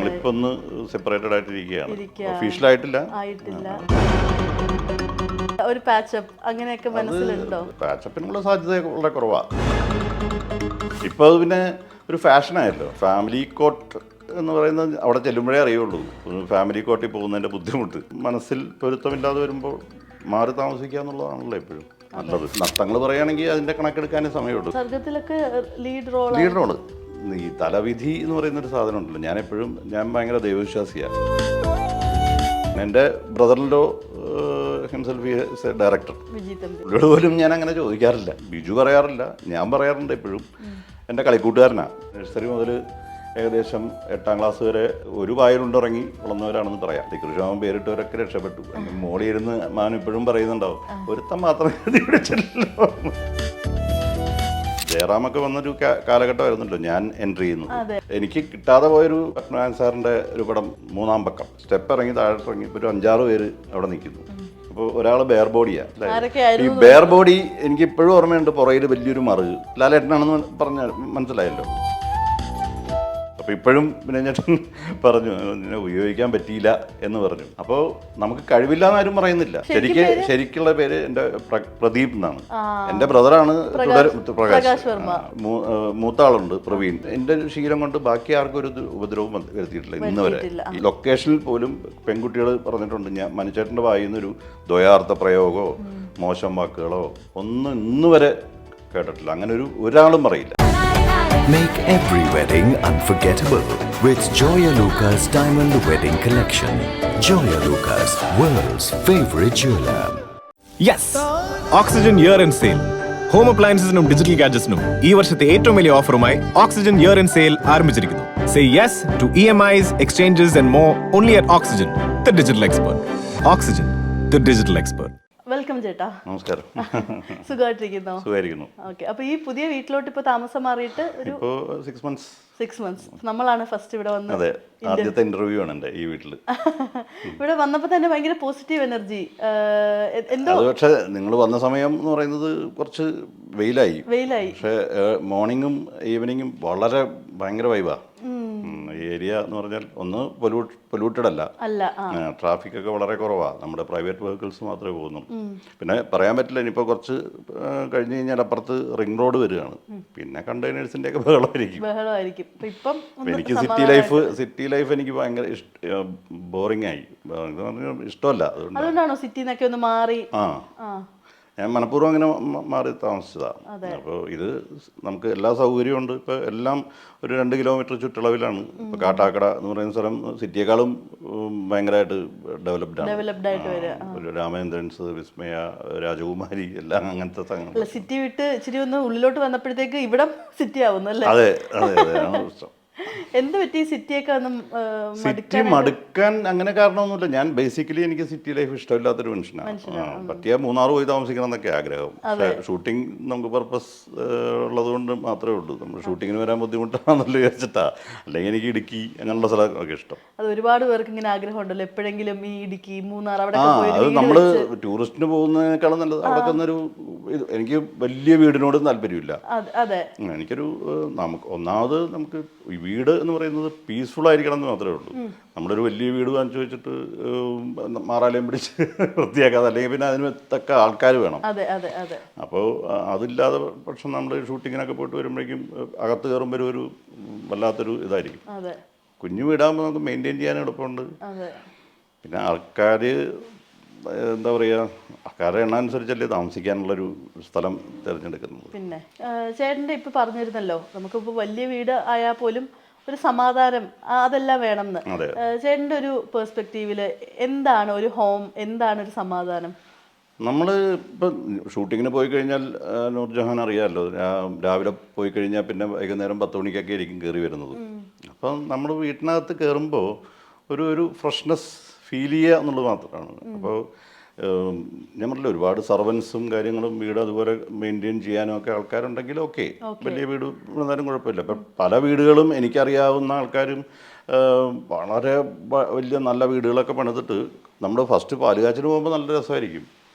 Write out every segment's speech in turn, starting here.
ഞങ്ങളിപ്പോൾ ഒന്ന് സെപ്പറേറ്റഡ് ആയിട്ടിരിക്കുകയാണ്. ഒഫീഷ്യലായിട്ടില്ല. ഒരു പാച്ചപ്പ് അങ്ങനെയൊക്കെ മനസ്സിലുണ്ടോ? പാച്ചപ്പിനുള്ള സാധ്യത വളരെ കുറവാണ്. ഇപ്പോൾ അത് പിന്നെ ഒരു ഫാഷനായല്ലോ. ഫാമിലി കോട്ട് എന്ന് പറയുന്നത് അവിടെ ചെല്ലുമ്പോഴേ അറിയുള്ളൂ. ഫാമിലി കോട്ടിൽ പോകുന്നതിൻ്റെ ബുദ്ധിമുട്ട്. മനസ്സിൽ പൊരുത്തമില്ലാതെ വരുമ്പോൾ മാറി താമസിക്കുക എന്നുള്ളതാണല്ലോ എപ്പോഴും നല്ലത്. നഷ്ടങ്ങൾ പറയുകയാണെങ്കിൽ അതിൻ്റെ കണക്കെടുക്കാനേ സമയമുള്ളൂ. ലീഡ് റോള് ഈ തലവിധി എന്ന് പറയുന്നൊരു സാധനം ഉണ്ടല്ലോ. ഞാൻ ഭയങ്കര ദൈവവിശ്വാസിയാണ്. എൻ്റെ ബ്രദറിലോ ഹിംസെൽഫ് ഡയറക്ടർ, പുള്ളിയോട് പോലും ഞാൻ അങ്ങനെ ചോദിക്കാറില്ല. ബിജു പറയാറില്ല, ഞാൻ പറയാറുണ്ട് എപ്പോഴും. എൻ്റെ കളിക്കൂട്ടുകാരനാണ്. നഴ്സറി മുതൽ ഏകദേശം 8ാം ക്ലാസ് വരെ ഒരു വായിലുണ്ടിറങ്ങി വളർന്നവരാണെന്ന് പറയാം. കൃഷ്ണമാവൻ പേരിട്ടവരൊക്കെ രക്ഷപ്പെട്ടു. മോളിയിരുന്ന് മാൻ ഇപ്പോഴും പറയുന്നുണ്ടാവും, ഒരുത്തം മാത്രമേ പിടിച്ചല്ലോ. ജയറാമൊക്കെ വന്നൊരു കാലഘട്ടമായിരുന്നല്ലോ ഞാൻ എൻട്രി ചെയ്യുന്നത്. എനിക്ക് കിട്ടാതെ പോയൊരു പത്മനാഭൻ സാറിൻ്റെ ഒരു പടം 3-ാം പക്കം. സ്റ്റെപ്പ് ഇറങ്ങി താഴോട്ടിറങ്ങി ഇപ്പോൾ ഒരു 5-6 പേര് അവിടെ നിൽക്കുന്നു. അപ്പോൾ ഒരാൾ ബെയർ ബോഡിയാണ്. ഈ ബെയർ ബോഡി എനിക്ക് ഇപ്പോഴും ഓർമ്മയുണ്ട്. പുറയിൽ വലിയൊരു മറുക് ലാലേട്ടനാണെന്ന് പറഞ്ഞാൽ മനസ്സിലായല്ലോ. അപ്പോൾ ഇപ്പോഴും പിന്നെ ഞാൻ പറഞ്ഞു നിന്നെ ഉപയോഗിക്കാൻ പറ്റിയില്ല എന്ന് പറഞ്ഞു. അപ്പോൾ നമുക്ക് കഴിവില്ല എന്നാരും പറയുന്നില്ല. ശരിക്കുള്ള പേര് എൻ്റെ പ്രദീപ് എന്നാണ്. എൻ്റെ ബ്രദറാണ് പ്രകാശ്. മൂത്ത ആളുണ്ട് പ്രവീൺ. എൻ്റെ ശീലം കൊണ്ട് ബാക്കി ആർക്കും ഒരു ഉപദ്രവം വരുത്തിയിട്ടില്ല ഇന്ന് വരെ. ഈ ലൊക്കേഷനിൽ പോലും പെൺകുട്ടികൾ പറഞ്ഞിട്ടുണ്ട്, ഞാൻ മനുഷ്യൻ്റെ വായിൽ നിന്നൊരു ദ്വയാർത്ഥ പ്രയോഗമോ മോശം വാക്കുകളോ ഒന്നും ഇന്ന് വരെ കേട്ടിട്ടില്ല. അങ്ങനെ ഒരാളും പറയില്ല. Make every wedding unforgettable with Joya Lucas Diamond Wedding Collection. Joya Lucas, world's favorite jeweler. Yes! Oxygen Year-End Sale. Home അപ്ലയൻസിനും ഡിജിറ്റൽ ഗാഡ്ജറ്റ്സിനും ഈ വർഷത്തെ ഏറ്റവും വലിയ ഓഫറുമായി ഓക്സിജൻ ഇയർ-എൻഡ് സെയിൽ ആരംഭിച്ചിരിക്കുന്നു. Say yes to EMIs, exchanges and more only at Oxygen, the digital expert. Oxygen, the digital expert. Welcome ചേട്ടാ. നമസ്കാരം. സുഖമായിട്ടിരിക്കുന്നോ? സുഖമായിരിക്കുന്നു. ഓക്കെ. അപ്പോൾ ഈ പുതിയ വീട്ടിലോട്ട് ഇപ്പോൾ താമസം മാറിയിട്ട് ഒരു 6 months. നമ്മളാണ് ഫസ്റ്റ് ഇവിടെ വന്നത്. അതെ, ആദ്യത്തെ ഇന്റർവ്യൂ ആണ് എൻ്റെ ഈ വീട്ടിൽ. ഇവിടെ വന്നപ്പോൾ തന്നെ ഭയങ്കര പോസിറ്റീവ് എനർജി. എന്തോ പക്ഷേ നിങ്ങൾ വന്ന സമയം എന്ന് പറയുന്നത് കുറച്ച് വെയിലായി. പക്ഷേ മോർണിംഗും ഈവനിങ്ങും വളരെ ഭയങ്കര വൈബാ. ഈ ഏരിയ എന്ന് പറഞ്ഞാൽ ഒന്ന് പൊല്യൂട്ടഡ് അല്ല, ട്രാഫിക് ഒക്കെ വളരെ കുറവാണ്. നമ്മുടെ പ്രൈവറ്റ് വെഹിക്കിൾസ് മാത്രമേ പോകുന്നുള്ളൂ. പിന്നെ പറയാൻ പറ്റില്ല, ഇനിയിപ്പോൾ കുറച്ച് കഴിഞ്ഞ് കഴിഞ്ഞാൽ അപ്പുറത്ത് റിംഗ് റോഡ് വരികയാണ്. പിന്നെ കണ്ടെയ്നേഴ്സിൻ്റെ ഒക്കെ ബഹളമായിരിക്കും. എനിക്ക് സിറ്റി ലൈഫ് എനിക്ക് ഭയങ്കര ബോറിംഗ് ആയി. ഇഷ്ടമല്ല. അതുകൊണ്ടാണോ സിറ്റിന്നൊക്കെ ഒന്ന് മാറി? ഞാൻ മനഃപൂർവ്വം അങ്ങനെ മാറി താമസിച്ചതാണ്. അപ്പോൾ ഇത് നമുക്ക് എല്ലാ സൗകര്യവും ഉണ്ട്. ഇപ്പോൾ എല്ലാം ഒരു 2 കിലോമീറ്റർ ചുറ്റളവിലാണ്. ഇപ്പോൾ കാട്ടാക്കട എന്ന് പറയുന്ന സ്ഥലം സിറ്റിയെക്കാളും ഭയങ്കരമായിട്ട് ഡെവലപ്ഡ് ആണ്. ഒരു രാമേന്ദ്രൻസ്, വിസ്മയ, രാജകുമാരി എല്ലാം അങ്ങനത്തെ സ്ഥലങ്ങൾ. സിറ്റി വിട്ട് ഇച്ചിരി ഒന്ന് ഉള്ളിലോട്ട് വന്നപ്പോഴത്തേക്ക് ഇവിടെ സിറ്റി ആവുന്നു അല്ലേ? അതെ അതെ അതെ, ആണ് ഇഷ്ടം. എന്ത് പറ്റി സിറ്റിയൊക്കെ സിറ്റി മടുക്കാൻ അങ്ങനെ കാരണമൊന്നുമില്ല. ഞാൻ ബേസിക്കലി എനിക്ക് സിറ്റി ലൈഫ് ഇഷ്ടമില്ലാത്തൊരു മനുഷ്യനാണ്. പറ്റിയ മൂന്നാർ പോയി താമസിക്കണം എന്നൊക്കെ ആഗ്രഹം. പക്ഷേ ഷൂട്ടിംഗ് നമുക്ക് പർപ്പസ് ഉള്ളത് കൊണ്ട് മാത്രമേ ഉള്ളൂ. നമ്മൾ ഷൂട്ടിങ്ങിന് വരാൻ ബുദ്ധിമുട്ടാണെന്നല്ലോ വിചാരിച്ചിട്ടാ. അല്ലെങ്കിൽ എനിക്ക് ഇടുക്കി അങ്ങനെയുള്ള സ്ഥലമൊക്കെ ഇഷ്ടം. അത് ഒരുപാട് പേർക്ക് ഇങ്ങനെ ആഗ്രഹം ഉണ്ടല്ലോ, എപ്പോഴെങ്കിലും ഈ ഇടുക്കി, മൂന്നാർ അവിടെ. അത് നമ്മൾ ടൂറിസ്റ്റിന് പോകുന്നതിനേക്കാളും നല്ലത് അവിടെ നിന്നൊരു എനിക്ക് വലിയ വീടിനോട് താല്പര്യമില്ല. എനിക്കൊരു ഒന്നാമത് നമുക്ക് വീട് എന്ന് പറയുന്നത് പീസ്ഫുൾ ആയിരിക്കണം എന്ന് മാത്രമേ ഉള്ളൂ. നമ്മളൊരു വലിയ വീട് വാങ്ങിച്ചു വെച്ചിട്ട് മാറാലയം പിടിച്ച് വൃത്തിയാക്കാതെ, അല്ലെങ്കിൽ പിന്നെ അതിന് തക്ക ആൾക്കാർ വേണം. അപ്പോൾ അതില്ലാതെ പക്ഷം നമ്മൾ ഷൂട്ടിങ്ങിനൊക്കെ പോയിട്ട് വരുമ്പോഴേക്കും അകത്ത് കയറുമ്പോൾ ഒരു വല്ലാത്തൊരു ഇതായിരിക്കും. കുഞ്ഞു വീടാകുമ്പോൾ നമുക്ക് മെയിൻറ്റെയിൻ ചെയ്യാൻ എളുപ്പമുണ്ട്. പിന്നെ ആൾക്കാർ എന്താ പറയുക, ആൾക്കാരുടെ എണ്ണം അനുസരിച്ചല്ലേ താമസിക്കാനുള്ളൊരു സ്ഥലം തിരഞ്ഞെടുക്കുന്നത്. പിന്നെ ചേട്ടൻ്റെ ഇപ്പോൾ പറഞ്ഞിരുന്നല്ലോ, നമുക്കിപ്പോൾ വലിയ വീട് ആയാൽ പോലും ഒരു സമാധാനം അതെല്ലാം വേണമെന്ന്. ചേട്ടൻ്റെ ഒരു പെർസ്പെക്റ്റീവിൽ എന്താണ് ഒരു ഹോം, എന്താണ് ഒരു സമാധാനം? നമ്മൾ ഇപ്പം ഷൂട്ടിങ്ങിന് പോയി കഴിഞ്ഞാൽ നൂർജഹാൻ അറിയാമല്ലോ, രാവിലെ പോയി കഴിഞ്ഞാൽ പിന്നെ വൈകുന്നേരം 10 മണിക്കൊക്കെ ആയിരിക്കും കയറി വരുന്നത്. അപ്പം നമ്മൾ വീട്ടിനകത്ത് കയറുമ്പോൾ ഒരു ഫ്രഷ്നെസ് ഫീൽ ചെയ്യുക എന്നുള്ളത് മാത്രമാണ്. അപ്പോൾ ഞാൻ പറഞ്ഞില്ല, ഒരുപാട് സർവൻസും കാര്യങ്ങളും വീട് അതുപോലെ മെയിൻറ്റെയിൻ ചെയ്യാനും ഒക്കെ ആൾക്കാരുണ്ടെങ്കിൽ ഓക്കെ, വലിയ വീട് എന്നാലും കുഴപ്പമില്ല. ഇപ്പം പല വീടുകളും എനിക്കറിയാവുന്ന ആൾക്കാരും വളരെ വലിയ നല്ല വീടുകളൊക്കെ പണിതിട്ട് നമ്മൾ ഫസ്റ്റ് പാലുകാച്ചിന് പോകുമ്പോൾ നല്ല രസമായിരിക്കും.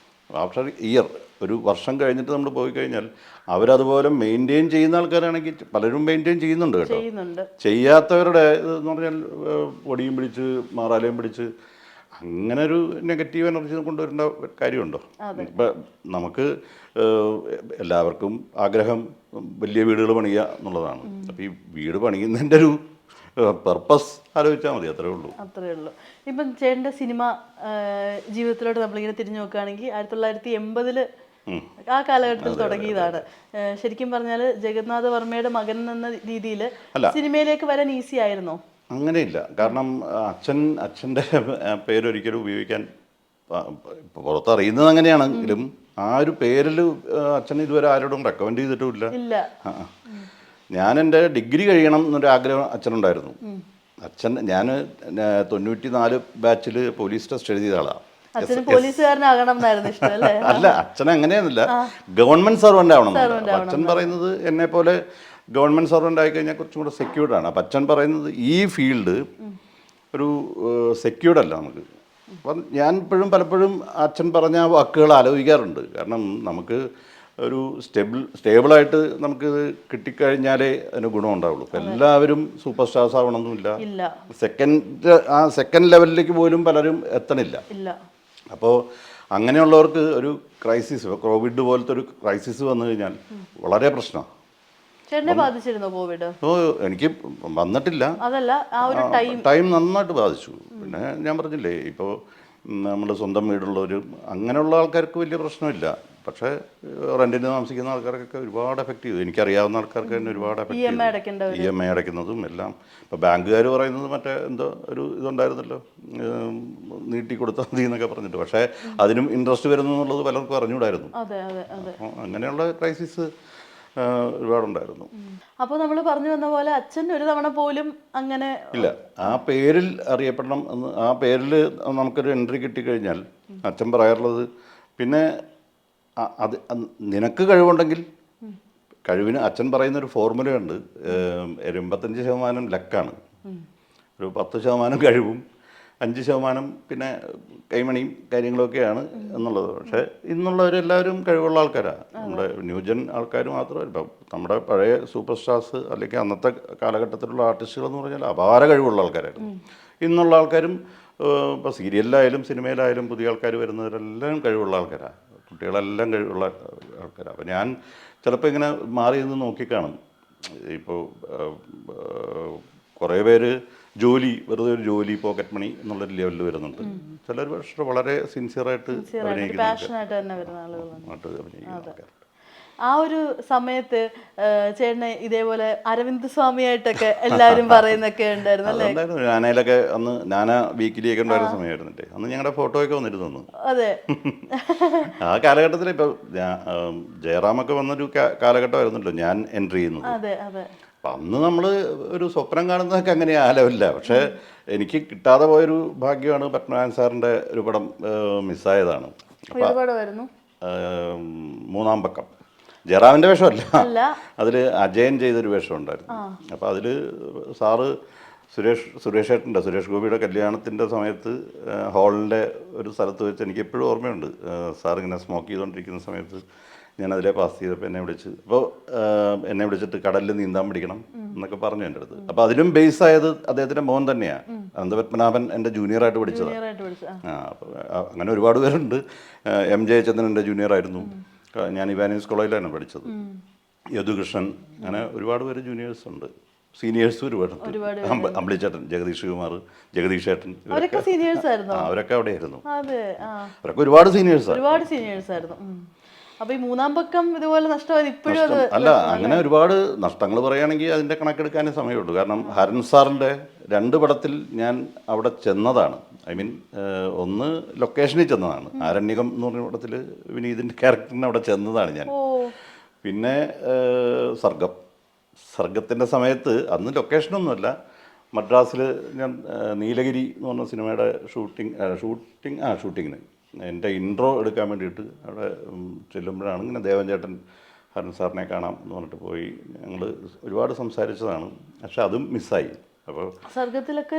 ആഫ്റ്റർ ഇയർ ഒരു വർഷം കഴിഞ്ഞിട്ട് നമ്മൾ പോയി കഴിഞ്ഞാൽ അവരതുപോലെ മെയിൻറ്റെയിൻ ചെയ്യുന്ന ആൾക്കാരാണെങ്കിൽ പലരും മെയിൻറ്റെയിൻ ചെയ്യുന്നുണ്ട് കേട്ടോ. ചെയ്യാത്തവരുടെ എന്ന് പറഞ്ഞാൽ പൊടിയും പിടിച്ച് മാറാലയും പിടിച്ച് അങ്ങനെ ഒരു നെഗറ്റീവ് എനർജി കൊണ്ടുവരേണ്ട കാര്യമുണ്ടോ? ഇപ്പം നമുക്ക് എല്ലാവർക്കും ആഗ്രഹം വലിയ വീടുകൾ പണിയുക എന്നുള്ളതാണ്. അപ്പോൾ ഈ വീട് പണിയുന്നതിൻ്റെ ഒരു പർപ്പസ് ആലോചിച്ചാൽ മതി, അത്രേ ഉള്ളൂ. ഇപ്പം ചേട്ടൻ്റെ സിനിമ ജീവിതത്തിലോട്ട് നമ്മളിങ്ങനെ തിരിഞ്ഞു നോക്കുകയാണെങ്കിൽ 1980 ആ കാലഘട്ടത്തിൽ തുടങ്ങിയതാണ്. ശരിക്കും പറഞ്ഞാൽ ജഗന്നാഥ വർമ്മയുടെ മകൻ എന്ന രീതിയിൽ സിനിമയിലേക്ക് വരാൻ ഈസി ആയിരുന്നോ? അങ്ങനെയില്ല. കാരണം അച്ഛൻ്റെ പേരൊരിക്കലും ഉപയോഗിക്കാൻ പുറത്തറിയുന്നത് അങ്ങനെയാണെങ്കിലും ആ ഒരു പേരിൽ അച്ഛൻ ഇതുവരെ ആരോടും റെക്കമെൻഡ് ചെയ്തിട്ടുമില്ല. ഞാൻ എൻ്റെ ഡിഗ്രി കഴിയണം എന്നൊരു ആഗ്രഹം അച്ഛനുണ്ടായിരുന്നു. ഞാൻ 94 ബാച്ചിൽ പോലീസ് ടെസ്റ്റ് എഴുതിയ ആളാണ്. അല്ല, അച്ഛൻ അങ്ങനെയൊന്നുമില്ല, ഗവൺമെന്റ് സർവൻ്റ് ആവണം. അച്ഛൻ പറയുന്നത് എന്നെ പോലെ ഗവൺമെന്റ് സർവൻ്റ് ആയിക്കഴിഞ്ഞാൽ കുറച്ചും കൂടെ സെക്യൂർഡാണ്. അപ്പം അച്ഛൻ പറയുന്നത് ഈ ഫീൽഡ് ഒരു സെക്യൂർഡല്ല നമുക്ക്. അപ്പം ഞാൻ പലപ്പോഴും അച്ഛൻ പറഞ്ഞ വാക്കുകൾ ആലോചിക്കാറുണ്ട്. കാരണം നമുക്ക് ഒരു സ്റ്റേബിളായിട്ട് നമുക്ക് കിട്ടിക്കഴിഞ്ഞാലേ അതിന് ഗുണമുണ്ടാവുള്ളൂ. ഇപ്പം എല്ലാവരും സൂപ്പർ സ്റ്റാർസ് ആവണമെന്നില്ല. സെക്കൻഡ് ലെവലിലേക്ക് പോലും പലരും എത്തണില്ല. അപ്പോൾ അങ്ങനെയുള്ളവർക്ക് ഒരു ക്രൈസിസ്, കോവിഡ് പോലത്തെ ഒരു ക്രൈസിസ് വന്നു കഴിഞ്ഞാൽ വളരെ പ്രശ്നമാണ്. എനിക്ക് വന്നിട്ടില്ല, ടൈം നന്നായിട്ട് ബാധിച്ചു. പിന്നെ ഞാൻ പറഞ്ഞില്ലേ, ഇപ്പോൾ നമ്മുടെ സ്വന്തം വീടുള്ളവർ അങ്ങനെയുള്ള ആൾക്കാർക്ക് വലിയ പ്രശ്നമില്ല. പക്ഷേ റെൻറ്റിന് താമസിക്കുന്ന ആൾക്കാർക്കൊക്കെ ഒരുപാട് എഫക്റ്റ് ചെയ്തു. എനിക്കറിയാവുന്ന ആൾക്കാർക്ക് തന്നെ ഒരുപാട് എഫക്റ്റ് ചെയ്തു. EMI അടയ്ക്കുന്നതും എല്ലാം. ഇപ്പോൾ ബാങ്കുകാർ പറയുന്നത് മറ്റേ എന്തോ ഒരു ഇതുണ്ടായിരുന്നല്ലോ, നീട്ടി കൊടുത്താൽ മതി എന്നൊക്കെ പറഞ്ഞിട്ട്. പക്ഷേ അതിനും ഇൻട്രസ്റ്റ് വരുന്നു എന്നുള്ളത് പലർക്കും അറിഞ്ഞുകൂടായിരുന്നു. അപ്പോൾ അങ്ങനെയുള്ള ക്രൈസിസ് ഒരുപാടുണ്ടായിരുന്നു. അപ്പോൾ നമ്മൾ പറഞ്ഞു വന്ന പോലെ അച്ഛൻ ഒരു തവണ പോലും അങ്ങനെ ഇല്ല, ആ പേരിൽ അറിയപ്പെടണം എന്ന്, ആ പേരിൽ നമുക്കൊരു എൻട്രി കിട്ടിക്കഴിഞ്ഞാൽ അച്ഛൻ പറയാറുള്ളത്, പിന്നെ അത് നിനക്ക് കഴിവുണ്ടെങ്കിൽ കഴിവിന് അച്ഛൻ പറയുന്നൊരു ഫോർമുലയുണ്ട്. 85% ലക്കാണ്, ഒരു 10% കഴിവും 5% പിന്നെ കൈമണിയും കാര്യങ്ങളൊക്കെയാണ് എന്നുള്ളത്. പക്ഷേ ഇന്നുള്ളവരെല്ലാവരും കഴിവുള്ള ആൾക്കാരാണ്. നമ്മുടെ ന്യൂജൻ ആൾക്കാർ മാത്രമല്ല, ഇപ്പം നമ്മുടെ പഴയ സൂപ്പർ സ്റ്റാർസ് അല്ലെങ്കിൽ അന്നത്തെ കാലഘട്ടത്തിലുള്ള ആർട്ടിസ്റ്റുകൾ എന്ന് പറഞ്ഞാൽ അപാര കഴിവുള്ള ആൾക്കാരായിരുന്നു. ഇന്നുള്ള ആൾക്കാരും ഇപ്പോൾ സീരിയലിലായാലും സിനിമയിലായാലും പുതിയ ആൾക്കാർ വരുന്നവരെല്ലാം കഴിവുള്ള ആൾക്കാരാണ്. കുട്ടികളെല്ലാം കഴിവുള്ള ആൾക്കാരാണ്. അപ്പോൾ ഞാൻ ചിലപ്പോൾ ഇങ്ങനെ മാറി നിന്ന് നോക്കിക്കാണും. ഇപ്പോൾ കുറേ പേര് വെറുതെ ഒരു ജോലി, പോക്കറ്റ് മണി എന്നുള്ളൊരു ലെവലിൽ വരുന്നുണ്ട്. ചിലർ പക്ഷേ വളരെ സിൻസിയറായിട്ട് അഭിനയിക്കുന്ന ആ ഒരു സമയത്ത് ചേട്ടന് ഇതേപോലെ അരവിന്ദ് സ്വാമിയായിട്ടൊക്കെ എല്ലാവരും പറയുന്നൊക്കെ ഉണ്ടായിരുന്നു അല്ലേ? നാനയിലൊക്കെ അന്ന് നാന വീക്കിലിയൊക്കെ ഉണ്ടായിരുന്ന സമയമായിരുന്നില്ലേ, അന്ന് ഞങ്ങളുടെ ഫോട്ടോ ഒക്കെ വന്നിരുന്നു. അതെ, ആ കാലഘട്ടത്തിൽ ഇപ്പോൾ ജയറാമൊക്കെ വന്നൊരു കാലഘട്ടമായിരുന്നല്ലോ ഞാൻ എൻട്രി ചെയ്യുന്നത്. അപ്പം അന്ന് നമ്മൾ ഒരു സ്വപ്നം കാണുന്നതൊക്കെ അങ്ങനെ ആലമില്ല. പക്ഷേ എനിക്ക് കിട്ടാതെ പോയൊരു ഭാഗ്യമാണ് പത്മനാഭൻ സാറിൻ്റെ ഒരു പടം മിസ്സായതാണ്. മൂന്നാം പക്കം. ജയറാമിൻ്റെ വേഷമല്ല, അതിൽ അജയൻ ചെയ്തൊരു വേഷം ഉണ്ടായിരുന്നു. അപ്പോൾ അതിൽ സാറ് സുരേഷ് ഗോപിയുടെ കല്യാണത്തിൻ്റെ സമയത്ത് ഹാളിൻ്റെ ഒരു സ്ഥലത്ത് വെച്ച് എനിക്ക് എപ്പോഴും ഓർമ്മയുണ്ട്. സാറിങ്ങനെ സ്മോക്ക് ചെയ്തുകൊണ്ടിരിക്കുന്ന സമയത്ത് ഞാനതിലെ പാസ് ചെയ്തപ്പോൾ എന്നെ വിളിച്ചിട്ട് കടലിൽ നീന്താൻ പഠിക്കണം എന്നൊക്കെ പറഞ്ഞു എൻ്റെ അടുത്ത്. അപ്പോൾ അതിലും ബേസ് ആയത് അദ്ദേഹത്തിൻ്റെ മോൻ തന്നെയാണ്. അനന്തപത്മനാഭൻ എൻ്റെ ജൂനിയറായിട്ട് പഠിച്ചതാണ്. അപ്പോൾ അങ്ങനെ ഒരുപാട് പേരുണ്ട്. MJ ചന്ദ്രൻ എൻ്റെ ജൂനിയറായിരുന്നു. ഞാൻ ഇവാനിയസ് കോളേജിലാണ് പഠിച്ചത്. യദുകൃഷ്ണൻ, അങ്ങനെ ഒരുപാട് പേര് ജൂനിയേഴ്സ് ഉണ്ട്. സീനിയേഴ്സും ഒരുപാട്. അമ്പിളിച്ചേട്ടൻ, ജഗദീഷ് കുമാർ, ജഗദീഷ് ചേട്ടൻ, അവരൊക്കെ അവിടെയായിരുന്നു. അവരൊക്കെ ഒരുപാട് സീനിയേഴ്സായിരുന്നു. അപ്പൊ ഈ മൂന്നാം പക്കം ഇതുപോലെ നഷ്ടമായി ഇപ്പോഴും അല്ല, അങ്ങനെ ഒരുപാട് നഷ്ടങ്ങൾ പറയുകയാണെങ്കിൽ അതിൻ്റെ കണക്കെടുക്കാനേ സമയമുള്ളൂ. കാരണം ഹരൻ സാറിൻ്റെ 2 പടത്തിൽ ഞാൻ അവിടെ ചെന്നതാണ്. ഒന്ന് ലൊക്കേഷനിൽ ചെന്നതാണ്. ആരണ്യകം എന്ന് പറഞ്ഞ പടത്തിൽ വിനീതിൻ്റെ ക്യാരക്ടറിന് അവിടെ ചെന്നതാണ് ഞാൻ. പിന്നെ സർഗത്തിൻ്റെ സമയത്ത് അന്ന് ലൊക്കേഷനൊന്നുമല്ല, മദ്രാസിൽ ഞാൻ നീലഗിരി എന്ന് പറഞ്ഞ സിനിമയുടെ ഷൂട്ടിങ്ങിന് എൻ്റെ ഇൻട്രോ എടുക്കാൻ വേണ്ടിയിട്ട് അവിടെ ചെല്ലുമ്പോഴാണ് ഇങ്ങനെ ദേവൻ ചേട്ടൻ ഹരൻ സാറിനെ കാണാം എന്ന് പറഞ്ഞിട്ട് പോയി. ഞങ്ങൾ ഒരുപാട് സംസാരിച്ചതാണ്. പക്ഷെ അതും മിസ്സായി. അപ്പോൾ സർഗത്തിലൊക്കെ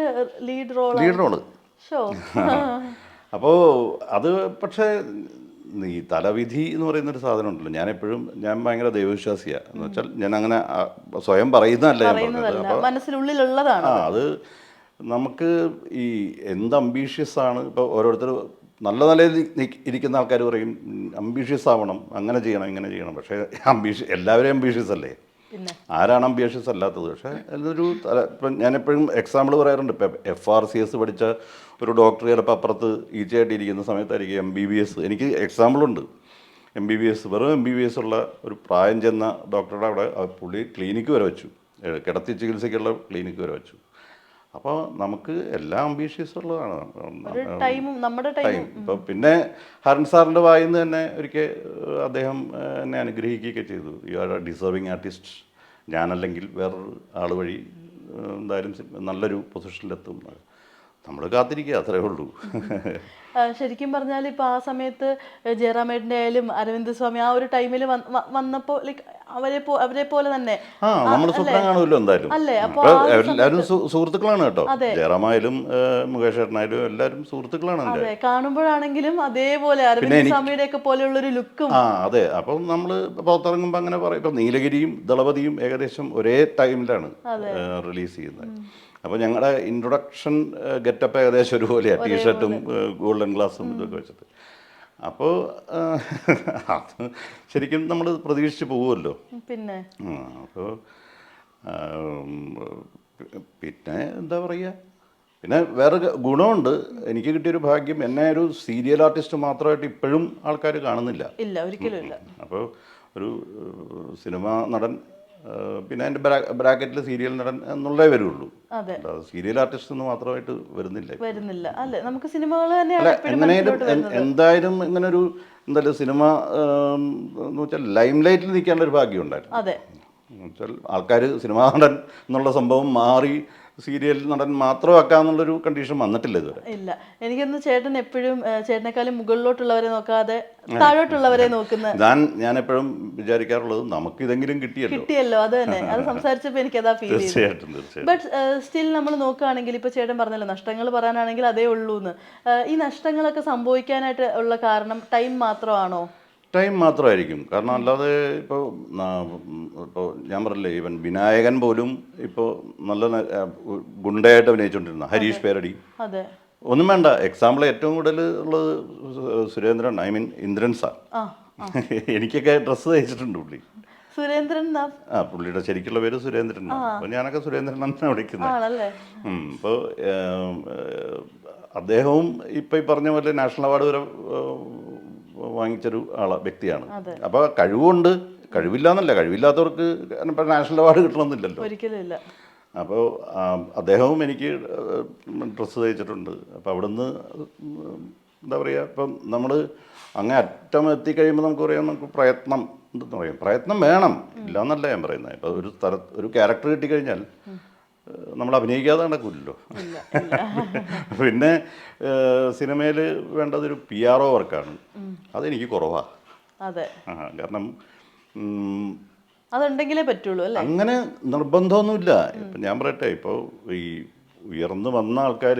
ലീഡ് റോള്. അപ്പോൾ അത് പക്ഷേ ഈ തലവിധി എന്ന് പറയുന്നൊരു സാധനം ഉണ്ടല്ലോ, ഞാൻ ഭയങ്കര ദൈവവിശ്വാസിയാണ്. എന്ന് വെച്ചാൽ ഞാൻ അങ്ങനെ സ്വയം പറയുന്നതല്ല ഞാൻ പറഞ്ഞത്. അപ്പോൾ മനസ്സിനുള്ളിലുള്ളതാണ്. അത് നമുക്ക് ഈ എന്ത് അംബീഷ്യസ് ആണ്, ഇപ്പോൾ ഓരോരുത്തർ നല്ല നിലയിൽ ഇരിക്കുന്ന ആൾക്കാർ പറയും അംബീഷ്യസ് ആവണം, അങ്ങനെ ചെയ്യണം ഇങ്ങനെ ചെയ്യണം. പക്ഷേ എല്ലാവരും അംബീഷ്യസ് അല്ലേ? ആരാണ് അംബീഷ്യസ് അല്ലാത്തത്? പക്ഷേ അതൊരു ഇപ്പം ഞാനെപ്പോഴും എക്സാമ്പിൾ പറയാറുണ്ട്. ഇപ്പം FRCS പഠിച്ച ഒരു ഡോക്ടർ ചിലപ്പോൾ അപ്പുറത്ത് ഈച്ചയായിട്ടിരിക്കുന്ന സമയത്തായിരിക്കും MBBS. എനിക്ക് എക്സാമ്പിളുണ്ട്. MBBS വെറും MBBS ഉള്ള ഒരു പ്രായം ചെന്ന ഡോക്ടറുടെ അവിടെ പുള്ളി ക്ലിനിക്ക് വരെ വെച്ചു, കിടത്തി ചികിത്സയ്ക്കുള്ള ക്ലിനിക്ക് വരെ വെച്ചു. അപ്പോൾ നമുക്ക് എല്ലാം അംബീഷ്യസ് ഉള്ളതാണ് ടൈം. ഇപ്പോൾ പിന്നെ ഹരൺ സാറിൻ്റെ വായിന്ന് തന്നെ ഒരിക്കൽ അദ്ദേഹം എന്നെ അനുഗ്രഹിക്കുകയൊക്കെ ചെയ്തു. You are a deserving artist, ഞാനല്ലെങ്കിൽ വേറൊരു ആൾ വഴി എന്തായാലും നല്ലൊരു പൊസിഷനിലെത്തും. നമ്മൾ കാത്തിരിക്കുക, അത്രേ ഉള്ളൂ. ശരിക്കും പറഞ്ഞാൽ ഇപ്പോൾ ആ സമയത്ത് ജയറാമേട്ടൻ്റെ ആയാലും അരവിന്ദ് സ്വാമി ആ ഒരു ടൈമിൽ വന്നപ്പോൾ ലൈക്ക് അവരെ പോലെ തന്നെ നമ്മൾ സ്വപ്നം കാണുമല്ലോ എന്തായാലും. അപ്പോൾ എല്ലാവരും സുഹൃത്തുക്കളാണ് കേട്ടോ. ജയറാമായാലും മുകേഷ് ചേട്ടനായാലും എല്ലാവരും സുഹൃത്തുക്കളാണ്. അതെ, കാണുമ്പോഴാണെങ്കിലും അതേപോലെ അരവിന്ദ് സ്വാമിയുടെ ഒക്കെ പോലെയുള്ളൊരു ലുക്കും. അതെ. അപ്പം നമ്മൾ പുറത്തിറങ്ങുമ്പോൾ അങ്ങനെ പറയും. ഇപ്പം നീലഗിരിയും ദളപതിയും ഏകദേശം ഒരേ ടൈമിലാണ് റിലീസ് ചെയ്യുന്നത്. അപ്പോൾ ഞങ്ങളുടെ ഇൻട്രൊഡക്ഷൻ ഗെറ്റപ്പ് ഏകദേശം ഒരുപോലെയാണ്, ടീഷർട്ടും ഗോൾഡൻ ഗ്ലാസും ഇതൊക്കെ വെച്ചിട്ട്. അപ്പോൾ അത് ശരിക്കും നമ്മൾ പ്രതീക്ഷിച്ച് പോകുമല്ലോ. പിന്നെ അപ്പോൾ പിന്നെ എന്താ പറയുക, പിന്നെ വേറെ ഗുണമുണ്ട്. എനിക്ക് കിട്ടിയൊരു ഭാഗ്യം, എന്നെ ഒരു സീരിയൽ ആർട്ടിസ്റ്റ് മാത്രമായിട്ട് ഇപ്പോഴും ആൾക്കാർ കാണുന്നില്ല. ഇല്ല, ഒരിക്കലും ഇല്ല. അപ്പോൾ ഒരു സിനിമാ നടൻ, പിന്നെ അതിൻ്റെ ബ്രാക്കറ്റിൽ സീരിയൽ നടൻ എന്നുള്ളേ വരുള്ളൂ. സീരിയൽ ആർട്ടിസ്റ്റ് എന്ന് മാത്രമായിട്ട് വരുന്നില്ല. അല്ലേ, നമുക്ക് സിനിമകൾ എന്തായാലും ഇങ്ങനെ ഒരു എന്തായാലും സിനിമ എന്ന് വെച്ചാൽ ലൈം ലൈറ്റിൽ നിൽക്കാനുള്ള ഒരു ഭാഗ്യം ഉണ്ടായിരുന്നു. എന്നുവെച്ചാൽ ആൾക്കാർ സിനിമാ നടൻ എന്നുള്ള സംഭവം മാറി സീരിയൽ നടൻ മാത്രമാക്കാന്നുള്ളൊരു കണ്ടീഷൻ വന്നിട്ടില്ല ഇതുവരെ. ഇല്ല, എനിക്കൊന്ന് ചേട്ടൻ എപ്പോഴും ചേട്ടനേക്കാളും മുകളിലോട്ടുള്ളവരെ നോക്കാതെ താഴോട്ടുള്ളവരെ നോക്കുന്ന ഞാൻ എപ്പോഴും വിചാരിക്കാറുള്ളത് നമുക്ക് ഇതെങ്കിലും കിട്ടിയല്ലോ. അത് തന്നെ, അത് സംസാരിച്ചപ്പോൾ എനിക്കതാ ഫീൽ ചെയ്തു. തീർച്ചയായിട്ടും. ബട്ട് സ്റ്റിൽ നമ്മൾ നോക്കുകയാണെങ്കിൽ ഇപ്പോൾ ചേട്ടൻ പറഞ്ഞല്ലോ നഷ്ടങ്ങൾ പറയാനാണെങ്കിൽ അതേ ഉള്ളൂ എന്ന്. ഈ നഷ്ടങ്ങളൊക്കെ സംഭവിക്കാനായിട്ട് ഉള്ള കാരണം ടൈം മാത്രമാണോ? ടൈം മാത്രമായിരിക്കും. കാരണം അല്ലാതെ ഇപ്പോൾ ഞാൻ പറഞ്ഞില്ലേ, ഈവൻ വിനായകൻ പോലും ഇപ്പോൾ നല്ല ഗുണ്ടയായിട്ട് അഭിനയിച്ചുകൊണ്ടിരുന്ന ഹരീഷ് പേരടി, ഒന്നും വേണ്ട. എക്സാമ്പിൾ ഏറ്റവും കൂടുതൽ ഉള്ളത് സുരേന്ദ്രൻ, ഇന്ദ്രൻ സാർ. എനിക്കൊക്കെ ഡ്രസ്സ് തയ്ച്ചിട്ടുണ്ട് പുള്ളി. സുരേന്ദ്രൻ പുള്ളിയുടെ ശരിക്കുള്ള പേര് സുരേന്ദ്രൻ. അപ്പോൾ ഞാനൊക്കെ സുരേന്ദ്രൻ എന്നാണ് വിളിക്കുന്നത്. അപ്പോൾ അദ്ദേഹവും ഇപ്പം ഈ പറഞ്ഞ പോലെ നാഷണൽ അവാർഡ് വരെ വാങ്ങിച്ചൊരു വ്യക്തിയാണ്. അപ്പോൾ കഴിവുണ്ട്, കഴിവില്ല എന്നല്ല, കഴിവില്ലാത്തവർക്ക് ഇപ്പം നാഷണൽ അവാർഡ് കിട്ടണമെന്നില്ലല്ലോ. ഒരിക്കലും. അപ്പോൾ അദ്ദേഹവും എനിക്ക് ഡ്രസ്സ് തയ്ച്ചിട്ടുണ്ട്. അപ്പോൾ അവിടുന്ന് എന്താ പറയുക, ഇപ്പം നമ്മൾ അങ്ങേ അറ്റം എത്തിക്കഴിയുമ്പോൾ നമുക്ക് പറയാം, നമുക്ക് പ്രയത്നം എന്തെന്ന് പറയും, പ്രയത്നം വേണം, ഇല്ല എന്നല്ല ഞാൻ പറയുന്നത്. ഇപ്പോൾ ഒരു ക്യാരക്ടർ കിട്ടിക്കഴിഞ്ഞാൽ നമ്മൾ അഭിനയിക്കാതെ നടക്കില്ലല്ലോ. പിന്നെ സിനിമയിൽ വേണ്ടതൊരു PRO വർക്കാണ്. അതെനിക്ക് കുറവാണ്. കാരണം അതുണ്ടെങ്കിലേ പറ്റുള്ളൂ അല്ലേ? അങ്ങനെ നിർബന്ധമൊന്നുമില്ല. ഇപ്പം ഞാൻ പറയട്ടെ, ഇപ്പോൾ ഈ ഉയർന്നു വന്ന ആൾക്കാർ